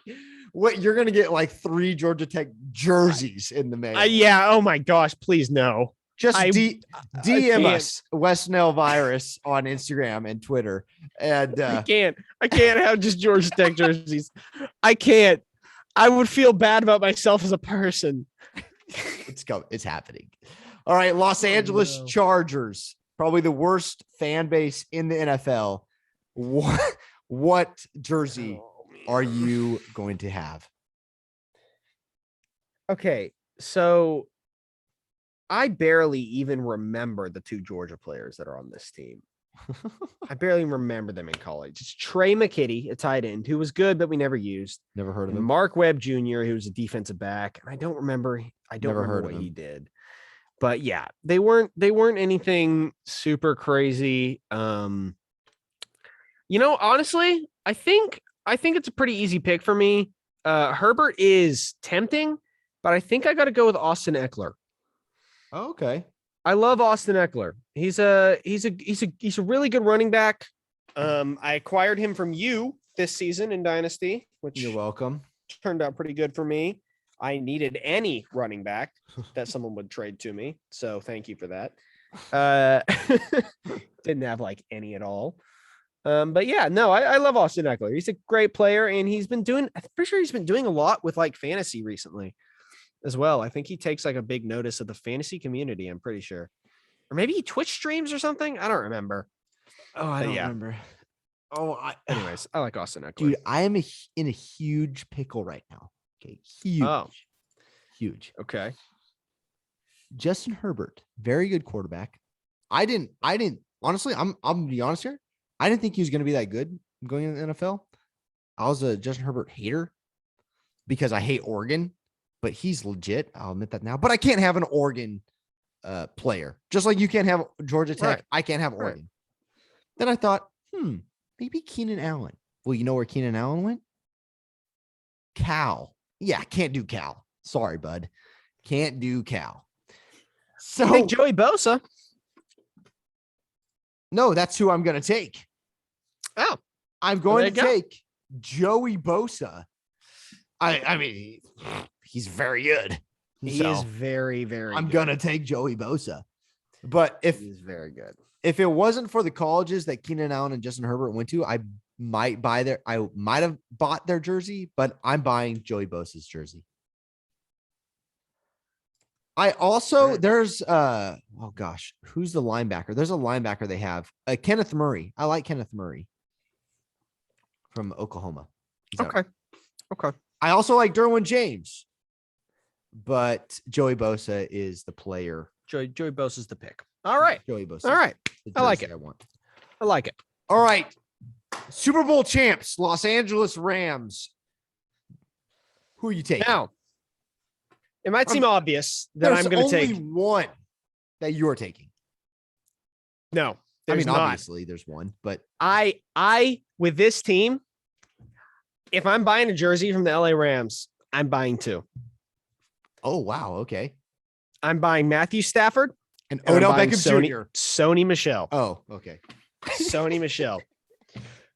What, you're going to get like 3 Georgia Tech jerseys in the mail. Yeah. Oh my gosh. Please no. Just DM us West Nale Virus on Instagram and Twitter. And I can't have just Georgia Tech jerseys. I can't. I would feel bad about myself as a person. It's happening. All right. Los Angeles Chargers, probably the worst fan base in the NFL. What jersey are you going to have? Okay, so I barely even remember the 2 Georgia players that are on this team. I barely remember them in college. It's Trey McKitty, a tight end, who was good, but we never used. Never heard of him. Mark Webb Jr., who was a defensive back. And I don't remember what he did. But yeah, they weren't anything super crazy. Honestly, I think it's a pretty easy pick for me. Herbert is tempting, but I think I got to go with Austin Eckler. Oh, okay. I love Austin Eckler. He's a really good running back. I acquired him from you this season in Dynasty, which you're welcome. Turned out pretty good for me. I needed any running back that someone would trade to me, so thank you for that. Didn't have like any at all. But yeah, no, I love Austin Eckler. He's a great player, and I'm pretty sure he's been doing a lot with like fantasy recently as well. I think he takes like a big notice of the fantasy community, I'm pretty sure. Or maybe he Twitch streams or something. I don't remember. Oh, I don't remember. Anyways, I like Austin Eckler. Dude, I am in a huge pickle right now. Okay. Huge. Oh. Huge. Okay. Justin Herbert, very good quarterback. I didn't honestly, I'm gonna be honest here. I didn't think he was going to be that good going in the NFL. I was a Justin Herbert hater because I hate Oregon, but he's legit. I'll admit that now. But I can't have an Oregon player. Just like you can't have Georgia Tech. Right. I can't have Oregon. Right. Then I thought, maybe Keenan Allen. Well, you know where Keenan Allen went? Cal. Yeah, can't do Cal. Sorry, bud. Can't do Cal. So take Joey Bosa. No, that's who I'm going to take. Oh, I'm going to take Joey Bosa. I mean, he's very good. He is very, very I'm going to take Joey Bosa. But he's very good. If it wasn't for the colleges that Keenan Allen and Justin Herbert went to, I might have bought their jersey, but I'm buying Joey Bosa's jersey. I also, there's, who's the linebacker? There's a linebacker they have, Kenneth Murray. I like Kenneth Murray from Oklahoma. Okay. I also like Derwin James, but Joey Bosa is the player. Joey Bosa is the pick. All right. Joey Bosa. All right. I like it. I like it. All right. Super Bowl champs, Los Angeles Rams. Who are you taking? Now, it might seem obvious that I'm going to take. There's only one that you're taking. No, obviously there's one, but I with this team, if I'm buying a jersey from the LA Rams, I'm buying 2. Oh, wow. Okay. I'm buying Matthew Stafford and Odell Beckham Jr. Sony Michel. Oh, okay. Sony Michel.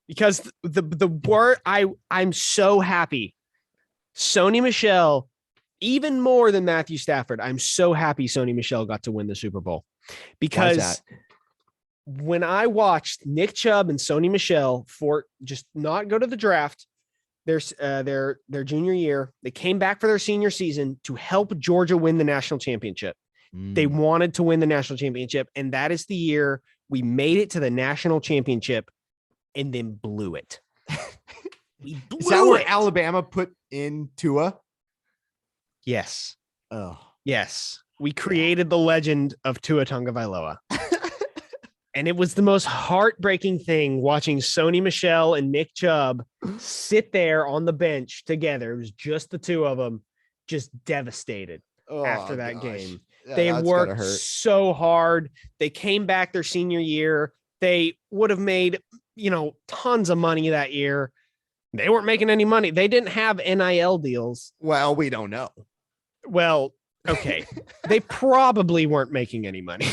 Because the word I'm so happy. Sony Michel, even more than Matthew Stafford. I'm so happy Sony Michel got to win the Super Bowl. Because when I watched Nick Chubb and Sony Michel for just not go to the draft, their junior year, they came back for their senior season to help Georgia win the national championship. They wanted to win the national championship, and that is the year we made it to the national championship and then blew it. Is that where Alabama put in Tua? Yes. Oh, yes. We created the legend of Tua Tagovailoa. And it was the most heartbreaking thing watching Sony Michel and Nick Chubb sit there on the bench together. It was just the two of them, just devastated after that game. Yeah, they worked so hard. They came back their senior year. They would have made, tons of money that year. They weren't making any money. They didn't have NIL deals. Well, we don't know. Well, okay. They probably weren't making any money.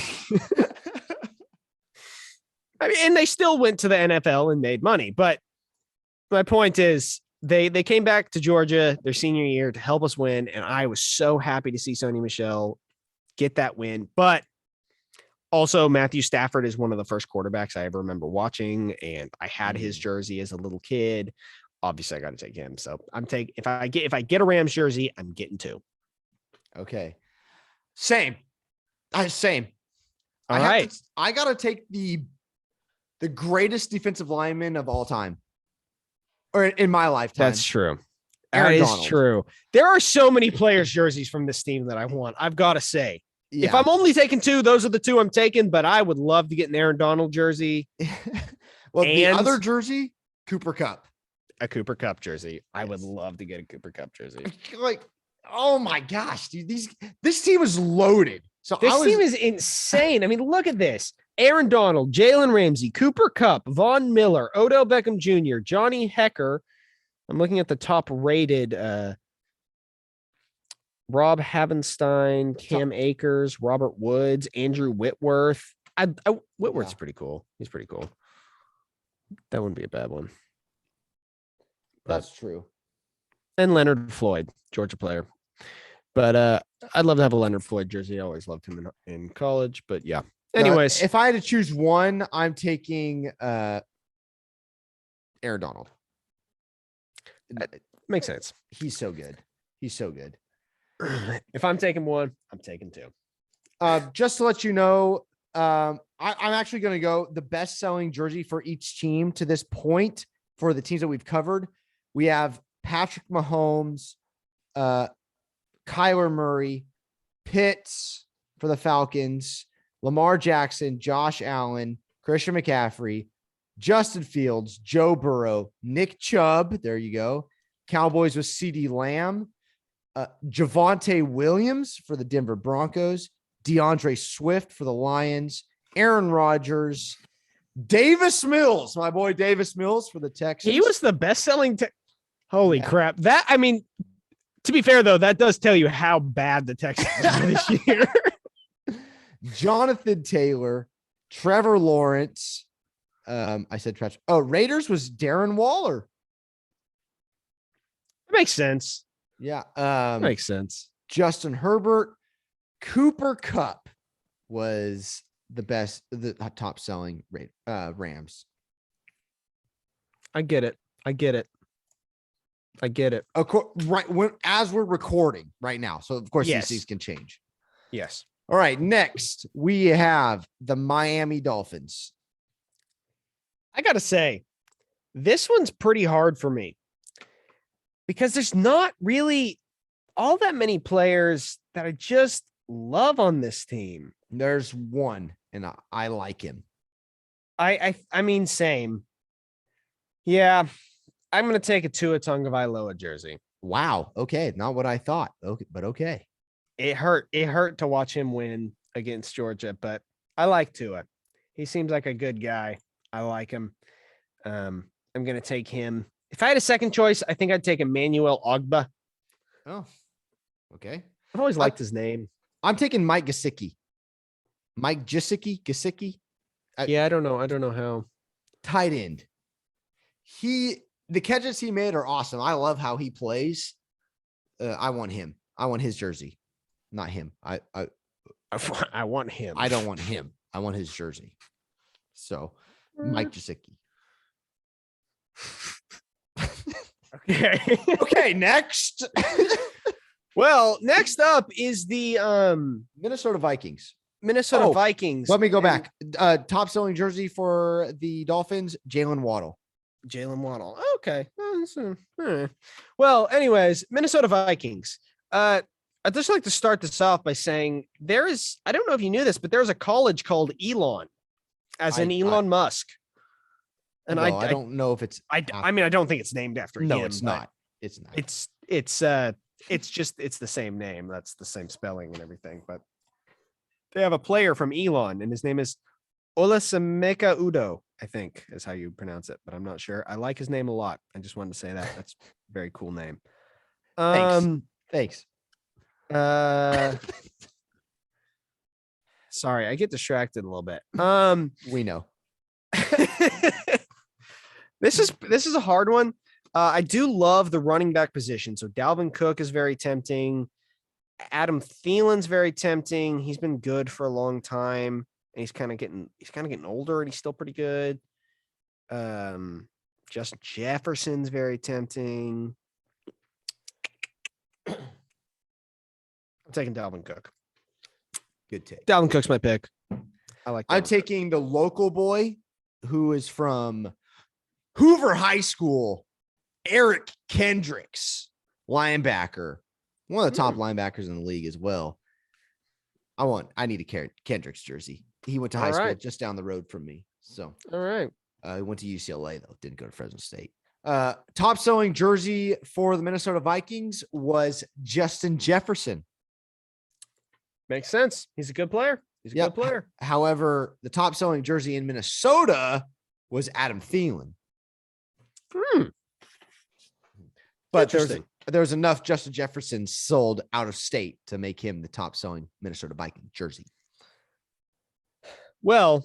And they still went to the NFL and made money. But my point is they came back to Georgia their senior year to help us win. And I was so happy to see Sony Michel get that win. But also Matthew Stafford is one of the first quarterbacks I ever remember watching. And I had his jersey as a little kid. Obviously I got to take him. So if I get a Rams jersey, I'm getting 2. Okay. Same. Same. All right. I got to take the greatest defensive lineman of all time, or in my lifetime. That's true. That is true. There are so many players' jerseys from this team that I want. I've got to say, if I'm only taking 2, those are the 2 I'm taking, but I would love to get an Aaron Donald jersey. Well, the other jersey, Cooper Kupp. A Cooper Kupp jersey. I would love to get a Cooper Kupp jersey. Like, oh my gosh, dude, this team is loaded. So this team is insane. I mean, look at this. Aaron Donald, Jalen Ramsey, Cooper Kupp, Von Miller, Odell Beckham Jr., Johnny Hecker. I'm looking at the top rated Rob Havenstein, Cam Akers, Robert Woods, Andrew Whitworth. Whitworth's pretty cool. He's pretty cool. That wouldn't be a bad one. That's true. And Leonard Floyd, Georgia player. But I'd love to have a Leonard Floyd jersey. I always loved him in college. But yeah. Anyways, if I had to choose one, I'm taking Aaron Donald. Makes sense. He's so good. If I'm taking one, I'm taking 2. Just to let you know, I'm actually going to go the best-selling jersey for each team to this point for the teams that we've covered. We have Patrick Mahomes, Kyler Murray, Pitts for the Falcons, Lamar Jackson, Josh Allen, Christian McCaffrey, Justin Fields, Joe Burrow, Nick Chubb. There you go. Cowboys with CeeDee Lamb, Javonte Williams for the Denver Broncos, DeAndre Swift for the Lions, Aaron Rodgers, Davis Mills, my boy Davis Mills for the Texans. He was the best-selling. Holy crap. To be fair, though, that does tell you how bad the Texans are this year. Jonathan Taylor, Trevor Lawrence. I said Trevor. Oh, Raiders was Darren Waller. That makes sense. Yeah. Makes sense. Justin Herbert, Cooper Kupp was the top selling Rams. I get it. Of course, right as we're recording right now. So of course these things can change. Yes. All right. Next, we have the Miami Dolphins. I got to say, this one's pretty hard for me because there's not really all that many players that I just love on this team. There's one, and I like him. I mean, same. Yeah, I'm going to take a Tua Tagovailoa jersey. Wow. Okay. Not what I thought. Okay, but okay. It hurt. It hurt to watch him win against Georgia, but I like Tua. He seems like a good guy. I like him. I'm going to take him. If I had a second choice, I think I'd take Emmanuel Ogbah. Oh, okay. I've always liked his name. I'm taking Mike Gesicki. Mike Gesicki. Yeah, I don't know. I don't know how. Tight end. The catches he made are awesome. I love how he plays. I want him. I want his jersey, not him. I want him. I don't want him. I want his jersey. So, Mike Gesicki. Okay. Okay, next. Well, next up is the Minnesota Vikings. Vikings. Let me go back. Top selling jersey for the Dolphins, Jalen Waddle. Okay. Well, anyways, Minnesota Vikings. I'd just like to start this off by saying I don't know if you knew this, but there's a college called Elon, as in Elon Musk. And I don't know if it's. I mean, I don't think it's named after him. No, it's not. It's not. It's just the same name. That's the same spelling and everything. But they have a player from Elon, and his name is Olasameka Udo, I think is how you pronounce it, but I'm not sure. I like his name a lot. I just wanted to say that. That's a very cool name. Thanks. Sorry, I get distracted a little bit. We know. This is a hard one. I do love the running back position. So Dalvin Cook is very tempting. Adam Thielen's very tempting. He's been good for a long time, and he's kind of getting older, and he's still pretty good. Justin Jefferson's very tempting. I'm taking Dalvin Cook. Good take. Dalvin Cook's my pick. I like. I'm taking the local boy who is from Hoover High School, Eric Kendricks, linebacker, one of the top linebackers in the league as well. I need a Kendricks jersey. He went to high school just down the road from me. So, all right. He went to UCLA though. Didn't go to Fresno State. Top selling jersey for the Minnesota Vikings was Justin Jefferson. Makes sense. He's a good player. Good player. However, the top selling jersey in Minnesota was Adam Thielen. But there's enough Justin Jefferson sold out of state to make him the top selling Minnesota Viking jersey. Well,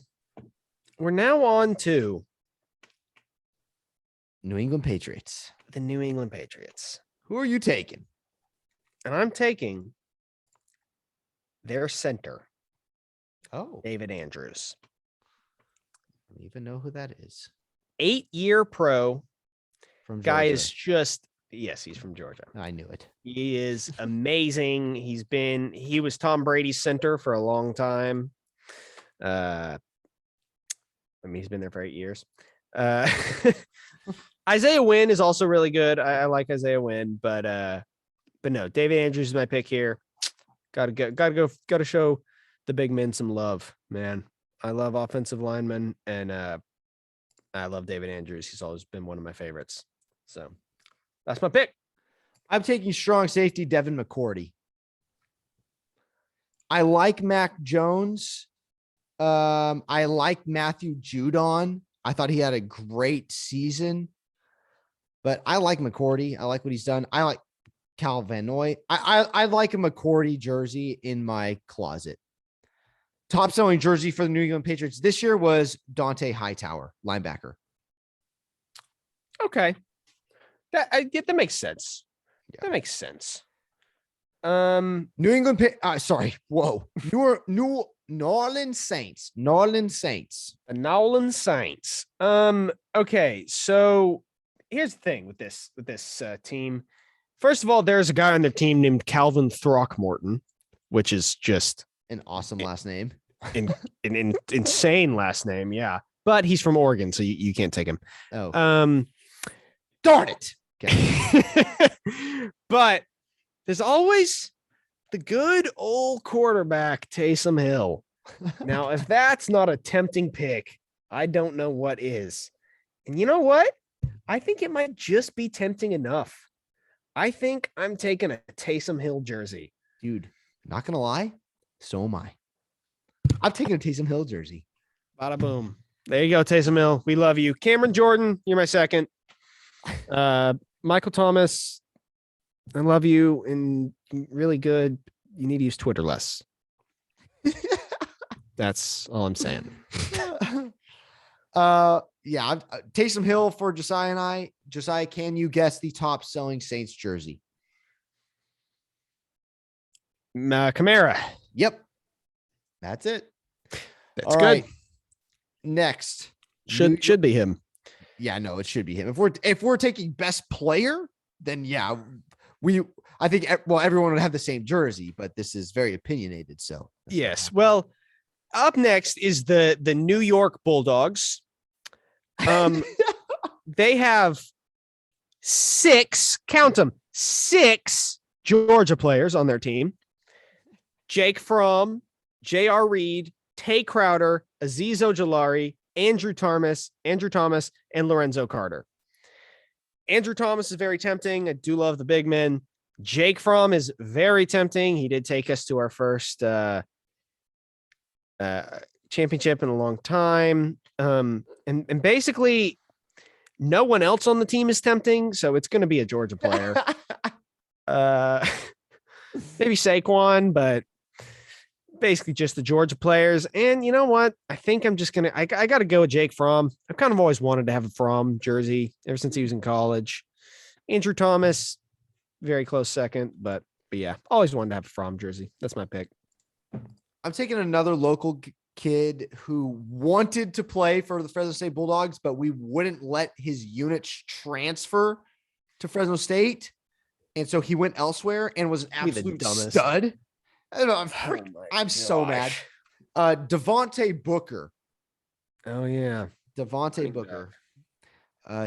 we're now on to New England Patriots. The New England Patriots. Who are you taking? And I'm taking their center. Oh, David Andrews. I don't even know who that is. 8-year pro. From guy Georgia. is just, yes, he's from Georgia. I knew it. He is amazing. He was Tom Brady's center for a long time. I mean, he's been there for 8 years. Isaiah Wynn is also really good. I like Isaiah Wynn, but no, David Andrews is my pick here. Gotta show the big men some love, man. I love offensive linemen, and I love David Andrews. He's always been one of my favorites. So that's my pick. I'm taking strong safety Devin McCourty. I like Mac Jones. I like Matthew Judon. I thought he had a great season, but I like McCourty. I like what he's done. I like Cal Van Noy. I like a McCourty jersey in my closet. Top selling jersey for the New England Patriots this year was Dante Hightower, linebacker. Okay. That makes sense. Yeah. That makes sense. New England, New Orleans Saints. The Nolan Saints. Okay, so here's the thing with this team. First of all, there's a guy on their team named Calvin Throckmorton, which is just an awesome last name. an insane last name, yeah. But he's from Oregon, so you can't take him. Oh. Darn it. Okay. But there's always the good old quarterback, Taysom Hill. Now, if that's not a tempting pick, I don't know what is. And you know what? I think it might just be tempting enough. I think I'm taking a Taysom Hill jersey. Dude, not gonna lie, so am I. I'm taking a Taysom Hill jersey. Bada boom. There you go, Taysom Hill. We love you. Cameron Jordan, you're my second. Michael Thomas, I love you and really good. You need to use Twitter less. That's all I'm saying. Yeah, Taysom Hill for Josiah and I. Josiah, can you guess the top selling Saints jersey? Kamara. Yep. That's it. That's all good. Right. Next. Should be him. Yeah, no, it should be him. If we're taking best player, then yeah, I think everyone would have the same jersey, but this is very opinionated. So yes. Well, up next is the New York Bulldogs. They have 6 Georgia players on their team. Jake Fromm, J.R. Reed, Tay Crowder, Azeez Ojulari, Andrew Thomas, and Lorenzo Carter. Andrew Thomas is very tempting. I do love the big men. Jake Fromm is very tempting. He did take us to our first championship in a long time. And basically no one else on the team is tempting. So it's going to be a Georgia player. Maybe Saquon, but basically just the Georgia players. And you know what? I think I'm just I got to go with Jake Fromm. I've kind of always wanted to have a Fromm jersey ever since he was in college. Andrew Thomas, very close second, but yeah, always wanted to have a Fromm jersey. That's my pick. I'm taking another local kid who wanted to play for the Fresno State Bulldogs, but we wouldn't let his units transfer to Fresno State. And so he went elsewhere and was an absolute stud. I don't know. I'm so mad. Davante Booker. Oh yeah. Davante Booker.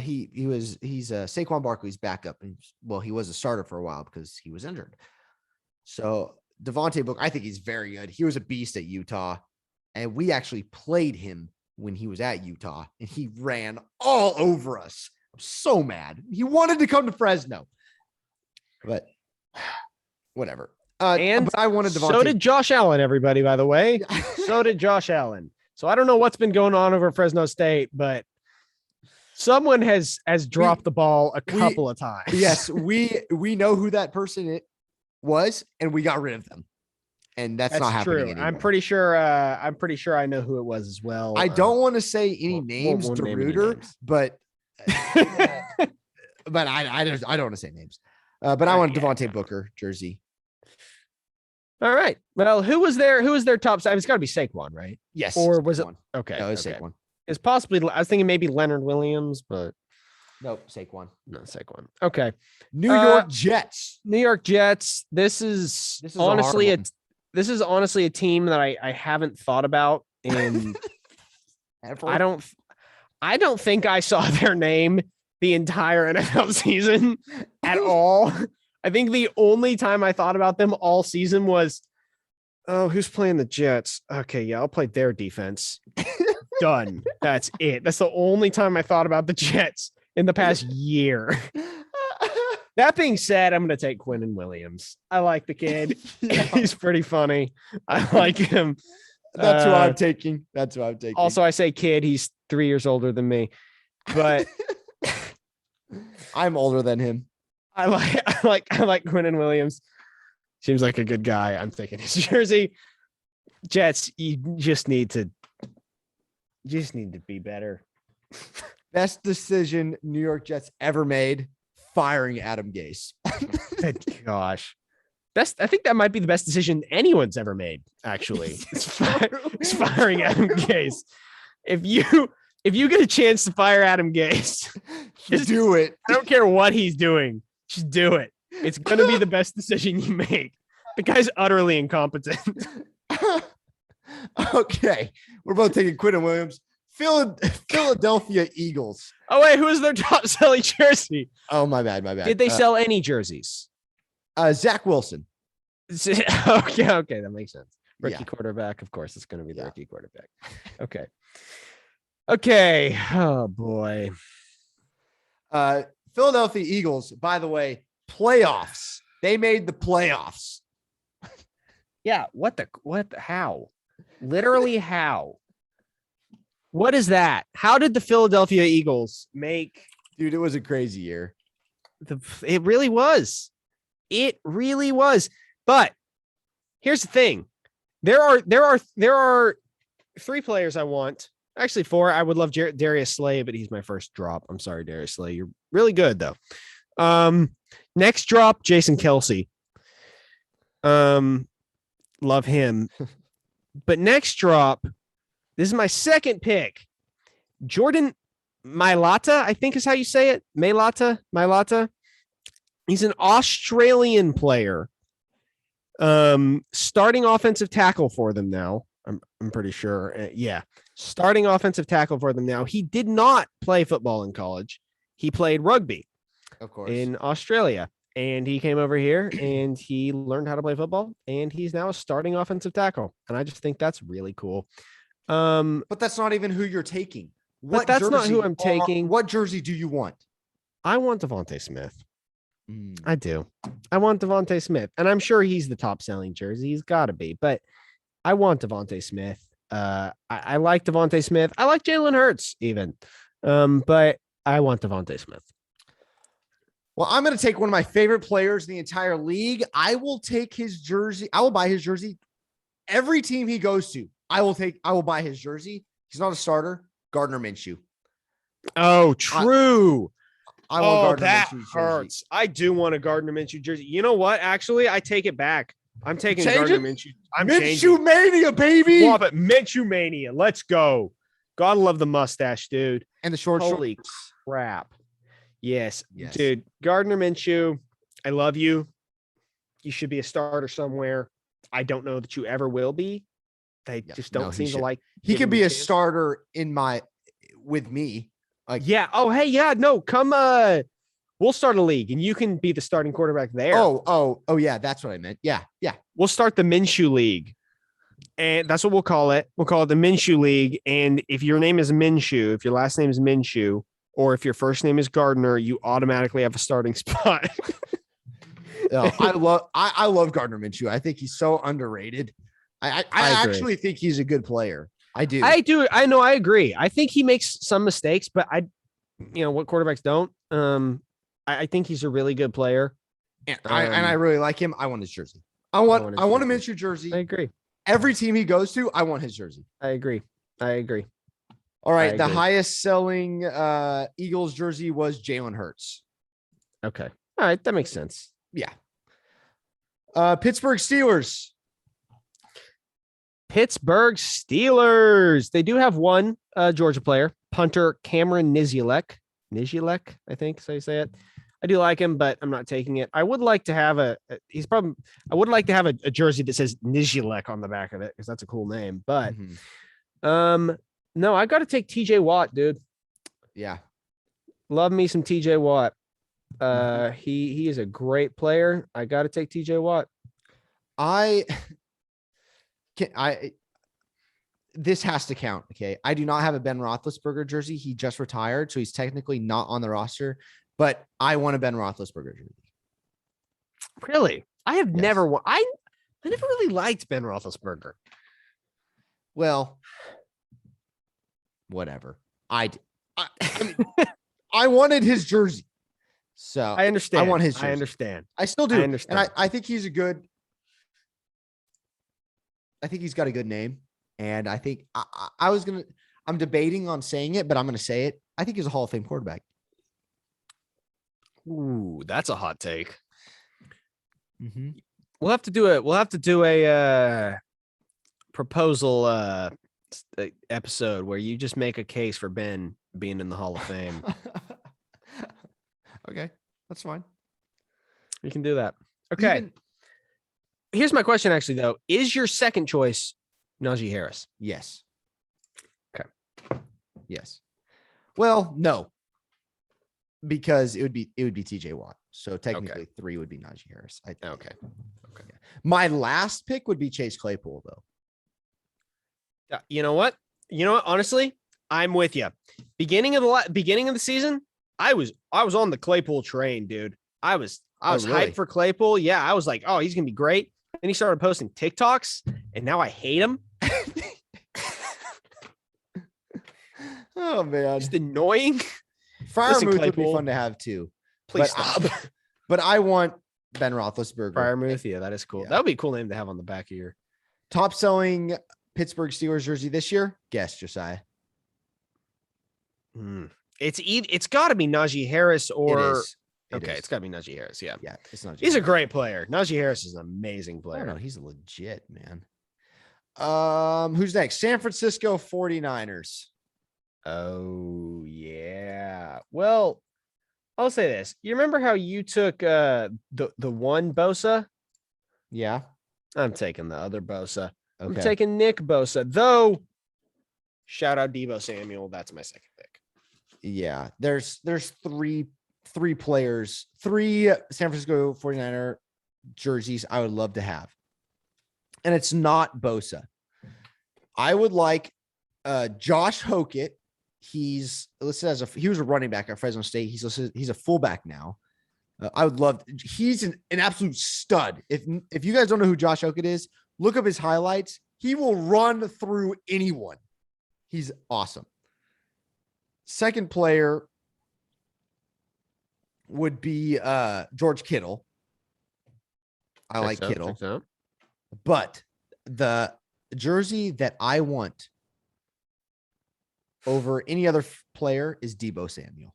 He's Saquon Barkley's backup. And he was a starter for a while because he was injured. So Davante Booker, I think he's very good. He was a beast at Utah. And we actually played him when he was at Utah. And he ran all over us. I'm so mad. He wanted to come to Fresno. But whatever. But I wanted Davante. So did Josh Allen, everybody, by the way. So did Josh Allen. So I don't know what's been going on over Fresno State, but someone has dropped the ball a couple of times. Yes, we know who that person was, and we got rid of them. And that's not happening anymore. I'm pretty sure I know who it was as well. I don't want to say any names to Reuter, but but I don't want to say names. But I want Davante Booker jersey. All right. Well, who was their top side? It's got to be Saquon, right? Yes. Or was Saquon. it? Okay. No, it's Saquon. It's possibly. I was thinking maybe Leonard Williams, but nope, Saquon. No, Saquon. Okay. New York Jets. New York Jets. This is honestly a team that I haven't thought about in. I don't think I saw their name the entire NFL season at all. I think the only time I thought about them all season was, oh, who's playing the Jets? Okay, yeah, I'll play their defense. Done. That's it. That's the only time I thought about the Jets in the past year. That being said, I'm going to take Quinnen Williams. I like the kid. Yeah. He's pretty funny. I like him. That's who I'm taking. Also, I say kid. He's 3 years older than me, but I'm older than him. I like Quinnen Williams. Seems like a good guy. I'm thinking his jersey. Jets, you just need to be better. Best decision New York Jets ever made, firing Adam Gase. Gosh. I think that might be the best decision anyone's ever made, actually. It's firing Adam Gase. If you get a chance to fire Adam Gase, just do it. I don't care what he's doing. Just do it. It's going to be the best decision you make. The guy's utterly incompetent. Okay. We're both taking Quinnen Williams. Philadelphia Eagles. Oh, wait. Who is their top selling jersey? Oh, my bad. Did they sell any jerseys? Zach Wilson. Okay. That makes sense. Rookie quarterback. Of course, it's going to be the rookie quarterback. Okay. Oh, boy. Philadelphia Eagles, by the way, Playoffs. They made the playoffs. Yeah. How? Literally how? What is that? How did the Philadelphia Eagles make? Dude, it was a crazy year. It really was. It really was. But here's the thing. There are 3 players I want. Actually, 4. I would love Darius Slay, but he's my first drop. I'm sorry, Darius Slay. You're really good though. Next drop, Jason Kelce. Love him. But next drop, this is my second pick. Jordan Mailata, I think is how you say it. Mailata. He's an Australian player. Starting offensive tackle for them now. I'm pretty sure. Yeah. Starting offensive tackle for them now. He did not play football in college. He played rugby. Of course. In Australia. And he came over here and he learned how to play football. And he's now a starting offensive tackle. And I just think that's really cool. But that's not even who you're taking. But that's not who I'm taking. What jersey do you want? I want Davante Smith. I do. I want Davante Smith. And I'm sure he's the top selling jersey. He's got to be. But I want Davante Smith. I like Davante Smith. I like Jalen Hurts even. But I want Davante Smith. Well, I'm going to take one of my favorite players in the entire league. I will take his jersey. I will buy his jersey. Every team he goes to, I will buy his jersey. He's not a starter. Gardner Minshew. Oh, true. I want Gardner that Minshew's hurts. jersey. I do want a Gardner Minshew jersey. You know what? Actually, I take it back. I'm taking Gardner Minshew. I'm Minshew mania, baby. Love it. Minshew mania. Let's go. Gotta love the mustache, dude. And the short Holy crap. Yes, dude. Gardner Minshew, I love you. You should be a starter somewhere. I don't know that you ever will be. They just don't seem to like. He could be a starter with me. Like, yeah. Oh, hey, yeah. No, come. We'll start a league, and you can be the starting quarterback there. Oh, yeah. That's what I meant. Yeah. We'll start the Minshew League, and that's what we'll call it. We'll call it the Minshew League. And if your name is Minshew, if your last name is Minshew, or if your first name is Gardner, you automatically have a starting spot. I love Gardner Minshew. I think he's so underrated. I actually think he's a good player. I do. I know. I agree. I think he makes some mistakes, but what quarterbacks don't. I think he's a really good player. And I really like him. I want his jersey. I want a Minshew jersey. I agree. Every team he goes to, I want his jersey. I agree. All right. The highest selling Eagles jersey was Jalen Hurts. Okay. All right. That makes sense. Yeah. Pittsburgh Steelers. They do have one Georgia player, punter Cameron Niziolek, I think is how you say it. I do like him, but I'm not taking it. I would like to have a jersey that says Niziolek on the back of it because that's a cool name. But no, I got to take TJ Watt, dude. Yeah. Love me some TJ Watt. He is a great player. I got to take TJ Watt. This has to count. Okay. I do not have a Ben Roethlisberger jersey. He just retired, so he's technically not on the roster, but I want a Ben Roethlisberger jersey. Really? I have never won. I never really liked Ben Roethlisberger. Well, whatever. I mean, I wanted his jersey. So I understand. I want his jersey. I understand. I still do. I understand. And I think he's got a good name. And I think I'm debating on saying it, but I'm going to say it. I think he's a Hall of Fame quarterback. Ooh, that's a hot take. Mm-hmm. We'll have to do a proposal episode where you just make a case for Ben being in the Hall of Fame. Okay, that's fine. We can do that. Okay. Here's my question, actually, though. Is your second choice Najee Harris? Yes. Okay. Yes. Well, no. Because it would be TJ Watt. So technically 3 would be Najee Harris. Okay. Yeah. My last pick would be Chase Claypool, though. You know what? Honestly, I'm with you. Beginning of the season, I was on the Claypool train, dude. I was I was really? hyped for Claypool. Yeah, I was like, oh, he's gonna be great. And he started posting TikToks, and now I hate him. Oh man, Just annoying. Freiermuth would be fun to have too. Please stop. But I want Ben Roethlisberger. Freiermuth, yeah, that is cool. Yeah. That would be a cool name to have on the back of your top selling Pittsburgh Steelers jersey this year. Guess, Josiah. It's got to be Najee Harris or it's got to be Najee Harris. Yeah, it's not. He's a great player. Najee Harris is an amazing player. No, he's legit, man. Who's next? San Francisco 49ers. Oh yeah. Well, I'll say this. You remember how you took the one Bosa? Yeah. I'm taking the other Bosa. Okay. I'm taking Nick Bosa, though. Shout out Deebo Samuel. That's my second pick. Yeah. There's three players, 3 San Francisco 49er jerseys I would love to have. And it's not Bosa. I would like Josh Hokett. He's listed he was a running back at Fresno State. He's a fullback now. I would love. He's an absolute stud. If you guys don't know who Josh Hokett is, look up his highlights. He will run through anyone. He's awesome. Second player would be George Kittle. I like Kittle, but the jersey that I want over any other player is Deebo Samuel.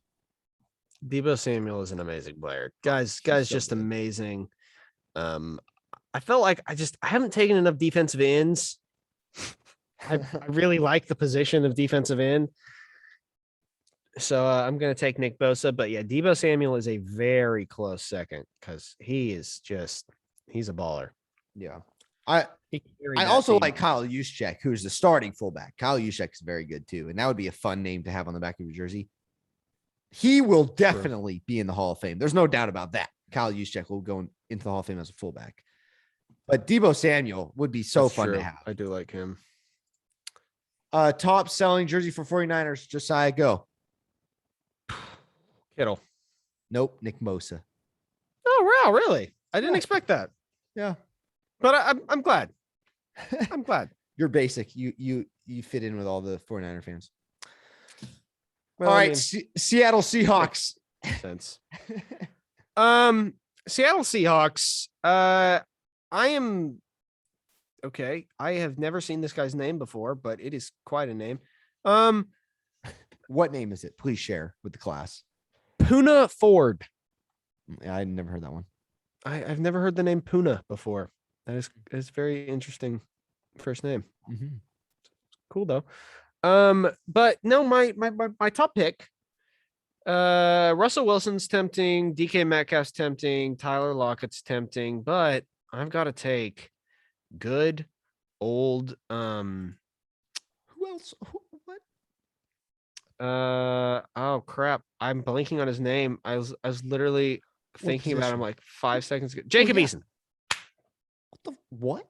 Deebo Samuel is an amazing player. Guy's just amazing. I felt like I haven't taken enough defensive ends. I really like the position of defensive end. So I'm going to take Nick Bosa, but yeah, Deebo Samuel is a very close second because he's a baller. Yeah. I also like Kyle Juszczyk, who's the starting fullback. Kyle Juszczyk is very good too. And that would be a fun name to have on the back of your jersey. He will definitely be in the Hall of Fame. There's no doubt about that. Kyle Juszczyk will go into the Hall of Fame as a fullback. But Deebo Samuel would be so fun to have. I do like him. Top selling jersey for 49ers. Josiah, go. Kittle. Nope. Nick Bosa. Oh, wow. Really? I didn't expect that. Yeah. But I'm glad. I'm glad. You're basic. You fit in with all the 49er fans. Well, all right. Seattle Seahawks. Sense. Seattle Seahawks. I am okay. I have never seen this guy's name before, but it is quite a name. What name is it? Please share with the class. Puna Ford. I never heard that one. I've never heard the name Puna before. That is very interesting first name. Mm-hmm. Cool though. But no, my top pick. Russell Wilson's tempting, DK Metcalf's tempting, Tyler Lockett's tempting, but I've got to take good old who else? What? Oh crap. I'm blanking on his name. I was literally thinking about him like 5 seconds ago. Jacob Eason. What?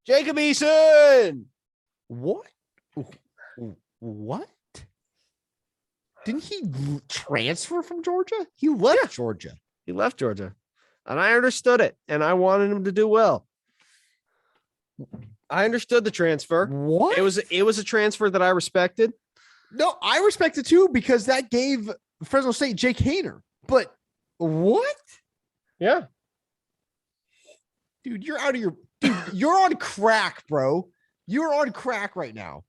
Jacob Eason. What? What? Didn't he transfer from Georgia? He left Georgia. He left Georgia. And I understood it. And I wanted him to do well. I understood the transfer. What? It was a transfer that I respected. No, I respect it too because that gave Fresno State Jake Haener. But what? Yeah. Dude, you're out of your you're on crack, bro. You're on crack right now.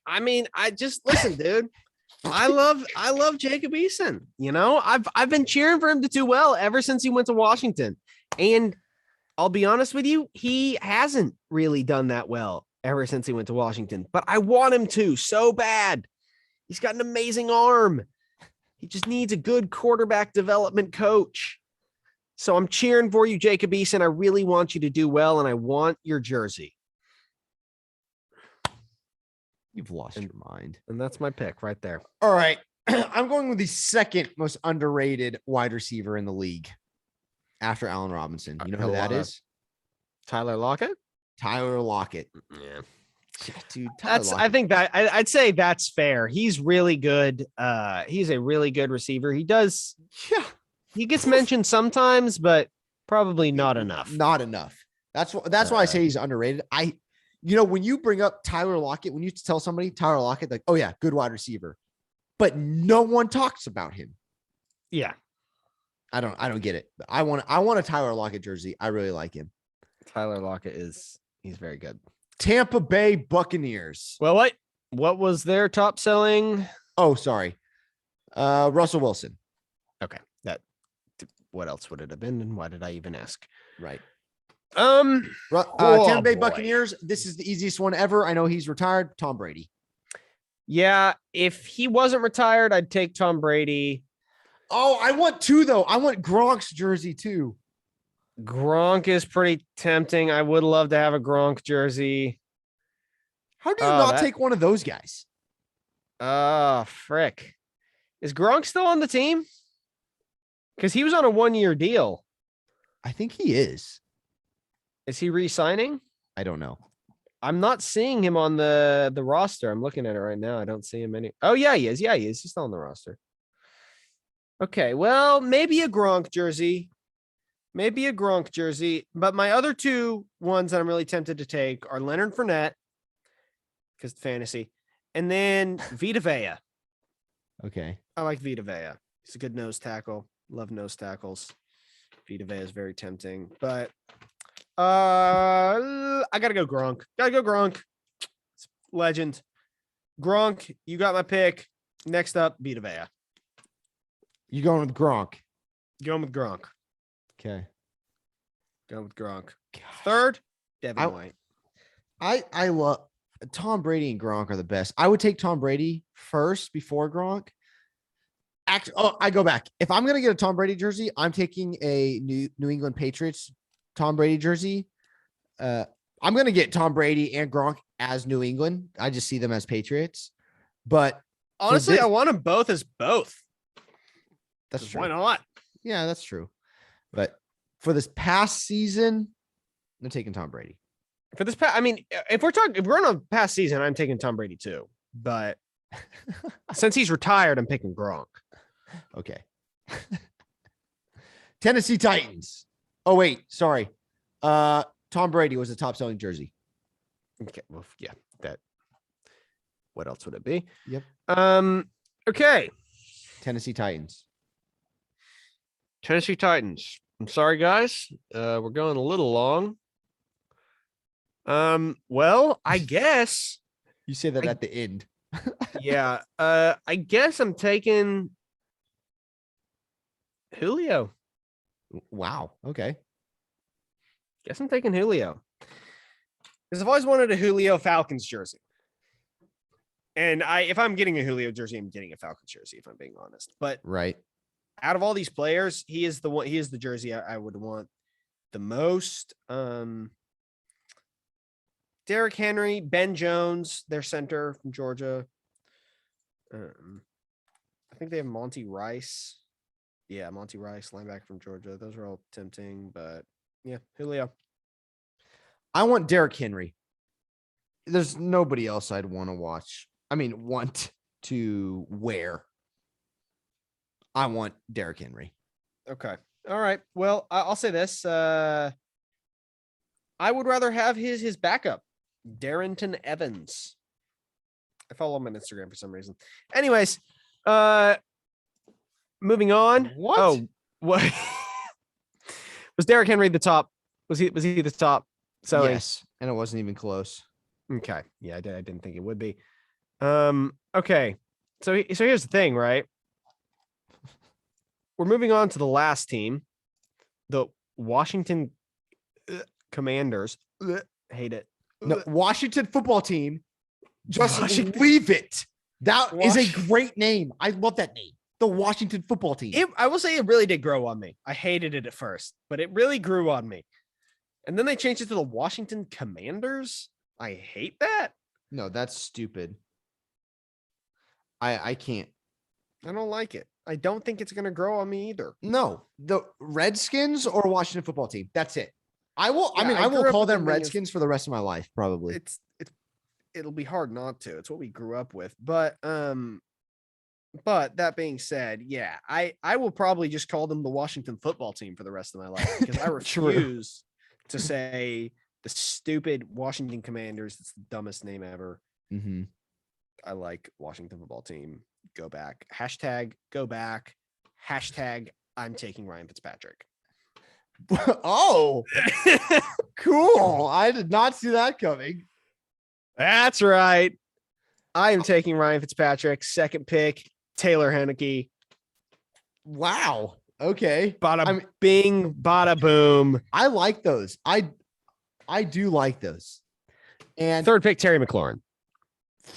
I mean, I just listen, dude. I love Jacob Eason. You know, I've been cheering for him to do well ever since he went to Washington. And I'll be honest with you, he hasn't really done that well ever since he went to Washington. But I want him to so bad. He's got an amazing arm. He just needs a good quarterback development coach. So I'm cheering for you, Jacob Eason. I really want you to do well, and I want your jersey. You've lost your mind. And that's my pick right there. All right. I'm going with the second most underrated wide receiver in the league after Allen Robinson. You know who that is? Tyler Lockett? Tyler Lockett. Yeah. Dude, I'd say that's fair. He's really good. He's a really good receiver. He gets mentioned sometimes, but probably not enough. Not enough. That's why I say he's underrated. When you bring up Tyler Lockett, when you tell somebody Tyler Lockett, like, oh yeah, good wide receiver, but no one talks about him. Yeah. I don't get it. I want a Tyler Lockett jersey. I really like him. Tyler Lockett he's very good. Tampa Bay Buccaneers. Well, what was their top selling? Oh, sorry. Russell Wilson. Okay. What else would it have been? And why did I even ask? Right. Tampa Bay Buccaneers. This is the easiest one ever. I know he's retired. Tom Brady. Yeah. If he wasn't retired, I'd take Tom Brady. Oh, I want two though. I want Gronk's jersey too. Gronk is pretty tempting. I would love to have a Gronk jersey. How do you not take one of those guys? Frick. Is Gronk still on the team? Because he was on a 1-year deal. I think he is. Is he re-signing? I don't know. I'm not seeing him on the roster. I'm looking at it right now. I don't see him any. Oh, yeah, he is. Yeah, he is. He's still on the roster. Okay, well, maybe a Gronk jersey. But my other two ones that I'm really tempted to take are Leonard Fournette, because fantasy, and then Vita Vea. Okay. I like Vita Vea. He's a good nose tackle. Love nose tackles. Vita Vea is very tempting, but I gotta go Gronk. It's legend. Gronk, you got my pick. Next up, Vita Vea. You going with Gronk? Going with Gronk. Okay. Going with Gronk. Third, Devin White. I love Tom Brady and Gronk are the best. I would take Tom Brady first before Gronk. Actually, I go back. If I'm gonna get a Tom Brady jersey, I'm taking a New England Patriots Tom Brady jersey. I'm gonna get Tom Brady and Gronk as New England. I just see them as Patriots. But honestly, I want them both as both. That's true. Why not? Yeah, that's true. But for this past season, I'm taking Tom Brady. For this past, I mean, if we're on a past season, I'm taking Tom Brady too. But since he's retired, I'm picking Gronk. Okay. Tennessee Titans. Oh, wait, sorry. Tom Brady was the top selling jersey. Okay, well, yeah, that. What else would it be? Yep. Okay. Tennessee Titans. I'm sorry, guys. We're going a little long. Well, I guess you say that at the end. Yeah. I guess I'm taking Julio. Wow. Okay. Guess I'm taking Julio. Because I've always wanted a Julio Falcons jersey. And if I'm getting a Julio jersey, I'm getting a Falcons jersey, if I'm being honest. But right. Out of all these players, he is the jersey I would want the most. Derrick Henry, Ben Jones, their center from Georgia. I think they have Monty Rice. Yeah, Monty Rice, linebacker from Georgia. Those are all tempting, but yeah, Julio. I want Derrick Henry. There's nobody else I'd want to watch. Want to wear. I want Derrick Henry. Okay. All right. Well, I'll say this. I would rather have his backup, Darrington Evans. I follow him on Instagram for some reason. Anyways, moving on. What? Oh, what? Was Derrick Henry the top? Was he the top? So yes, and it wasn't even close. Okay. Yeah, I didn't think it would be. Okay. So here's the thing, right? We're moving on to the last team, the Washington Commanders. Hate it. No, Washington football team. Just leave it. That is a great name. I love that name. The Washington football team. I will say it really did grow on me. I hated it at first, but it really grew on me. And then they changed it to the Washington Commanders. I hate that. No, that's stupid. I can't. I don't like it. I don't think it's going to grow on me either. No, the Redskins or Washington football team. That's it. I will. Yeah, I will call them Redskins for the rest of my life, probably. it'll be hard not to. It's what we grew up with. But that being said, yeah, I will probably just call them the Washington football team for the rest of my life because I refuse to say the stupid Washington Commanders. It's the dumbest name ever. Mm-hmm. I like Washington football team. Go back. Hashtag go back. Hashtag I'm taking Ryan Fitzpatrick. Oh, cool. I did not see that coming. That's right. I am taking Ryan Fitzpatrick. Second pick, Taylor Heineke. Wow. Okay. Bada bing, bada boom. I like those. I do like those. And third pick, Terry McLaurin.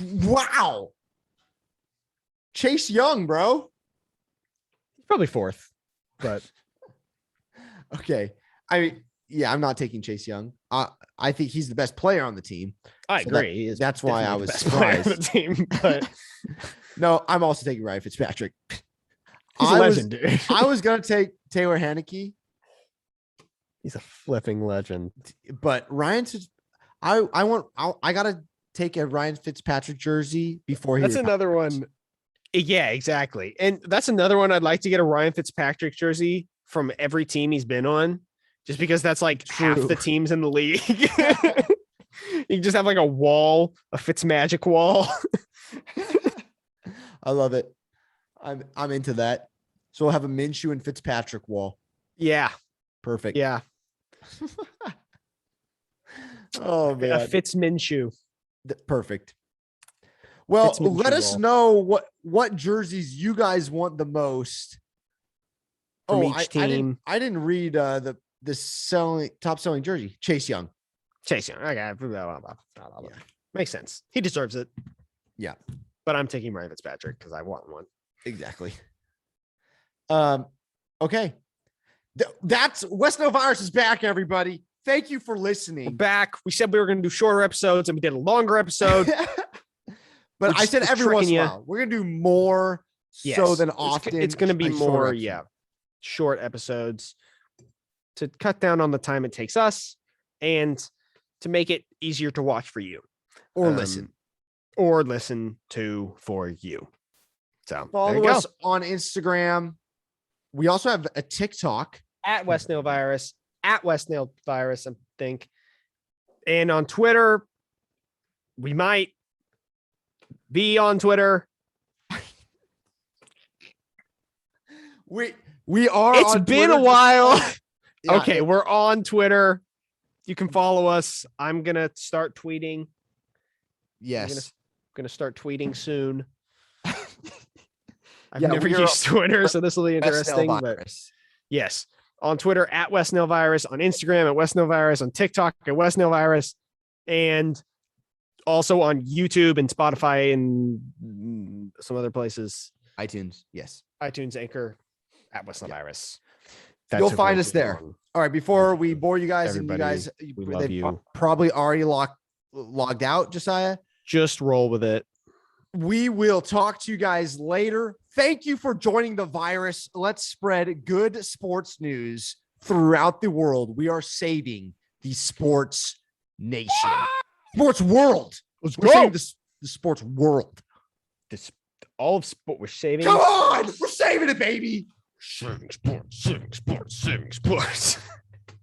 Wow. Chase Young, bro. Probably fourth, but okay. I mean, yeah, I'm not taking Chase Young. I think he's the best player on the team. I agree. That's why I was surprised. On the team, but no, I'm also taking Ryan Fitzpatrick. He's a legend, dude. I was gonna take Taylor Heineke. He's a flipping legend. But Ryan, I gotta take a Ryan Fitzpatrick jersey before he. That's another one. Yeah, exactly. And that's another one I'd like to get a Ryan Fitzpatrick jersey from every team he's been on, just because that's like half the teams in the league. You can just have like a wall, a Fitzmagic wall. I love it. I'm into that. So we'll have a Minshew and Fitzpatrick wall. Yeah. Perfect. Yeah. Oh man. A Fitz Minshew. Perfect. Well, let us know what jerseys you guys want the most from each team. I didn't read the top selling jersey. Chase Young. Chase Young. Okay. Makes sense. He deserves it. Yeah. But I'm taking Ryan Fitzpatrick because I want one. Exactly. Okay. That's West Nile Virus is back, everybody. Thank you for listening. We're back. We said we were going to do shorter episodes and we did a longer episode. But I said every once in a while, we're going to do more so than often. It's going to be more, short episodes to cut down on the time it takes us and to make it easier to watch for you. Or listen to for you. So follow us on Instagram. We also have a TikTok at West Nile Virus, I think. And on Twitter, we might be on Twitter. We are. It's on been Twitter. a while. Yeah, okay, we're on Twitter. You can follow us. I'm gonna start tweeting. Yes, I'm gonna start tweeting soon. I've never used Twitter, so this will be interesting. But yes, on Twitter at West Nile Virus, on Instagram at West Nile Virus, on TikTok at West Nile Virus, and also on YouTube and Spotify and some other places. iTunes, yes. iTunes, Anchor, at West Nile Virus. You'll find us there. All right, before we bore you guys, we love you. Probably already logged out, Josiah. Just roll with it. We will talk to you guys later. Thank you for joining the virus. Let's spread good sports news throughout the world. We are saving the sports nation. Sports world. Let's go. Saving the sports world. All of sport we're saving. Come on. We're saving it, baby. Saving sports.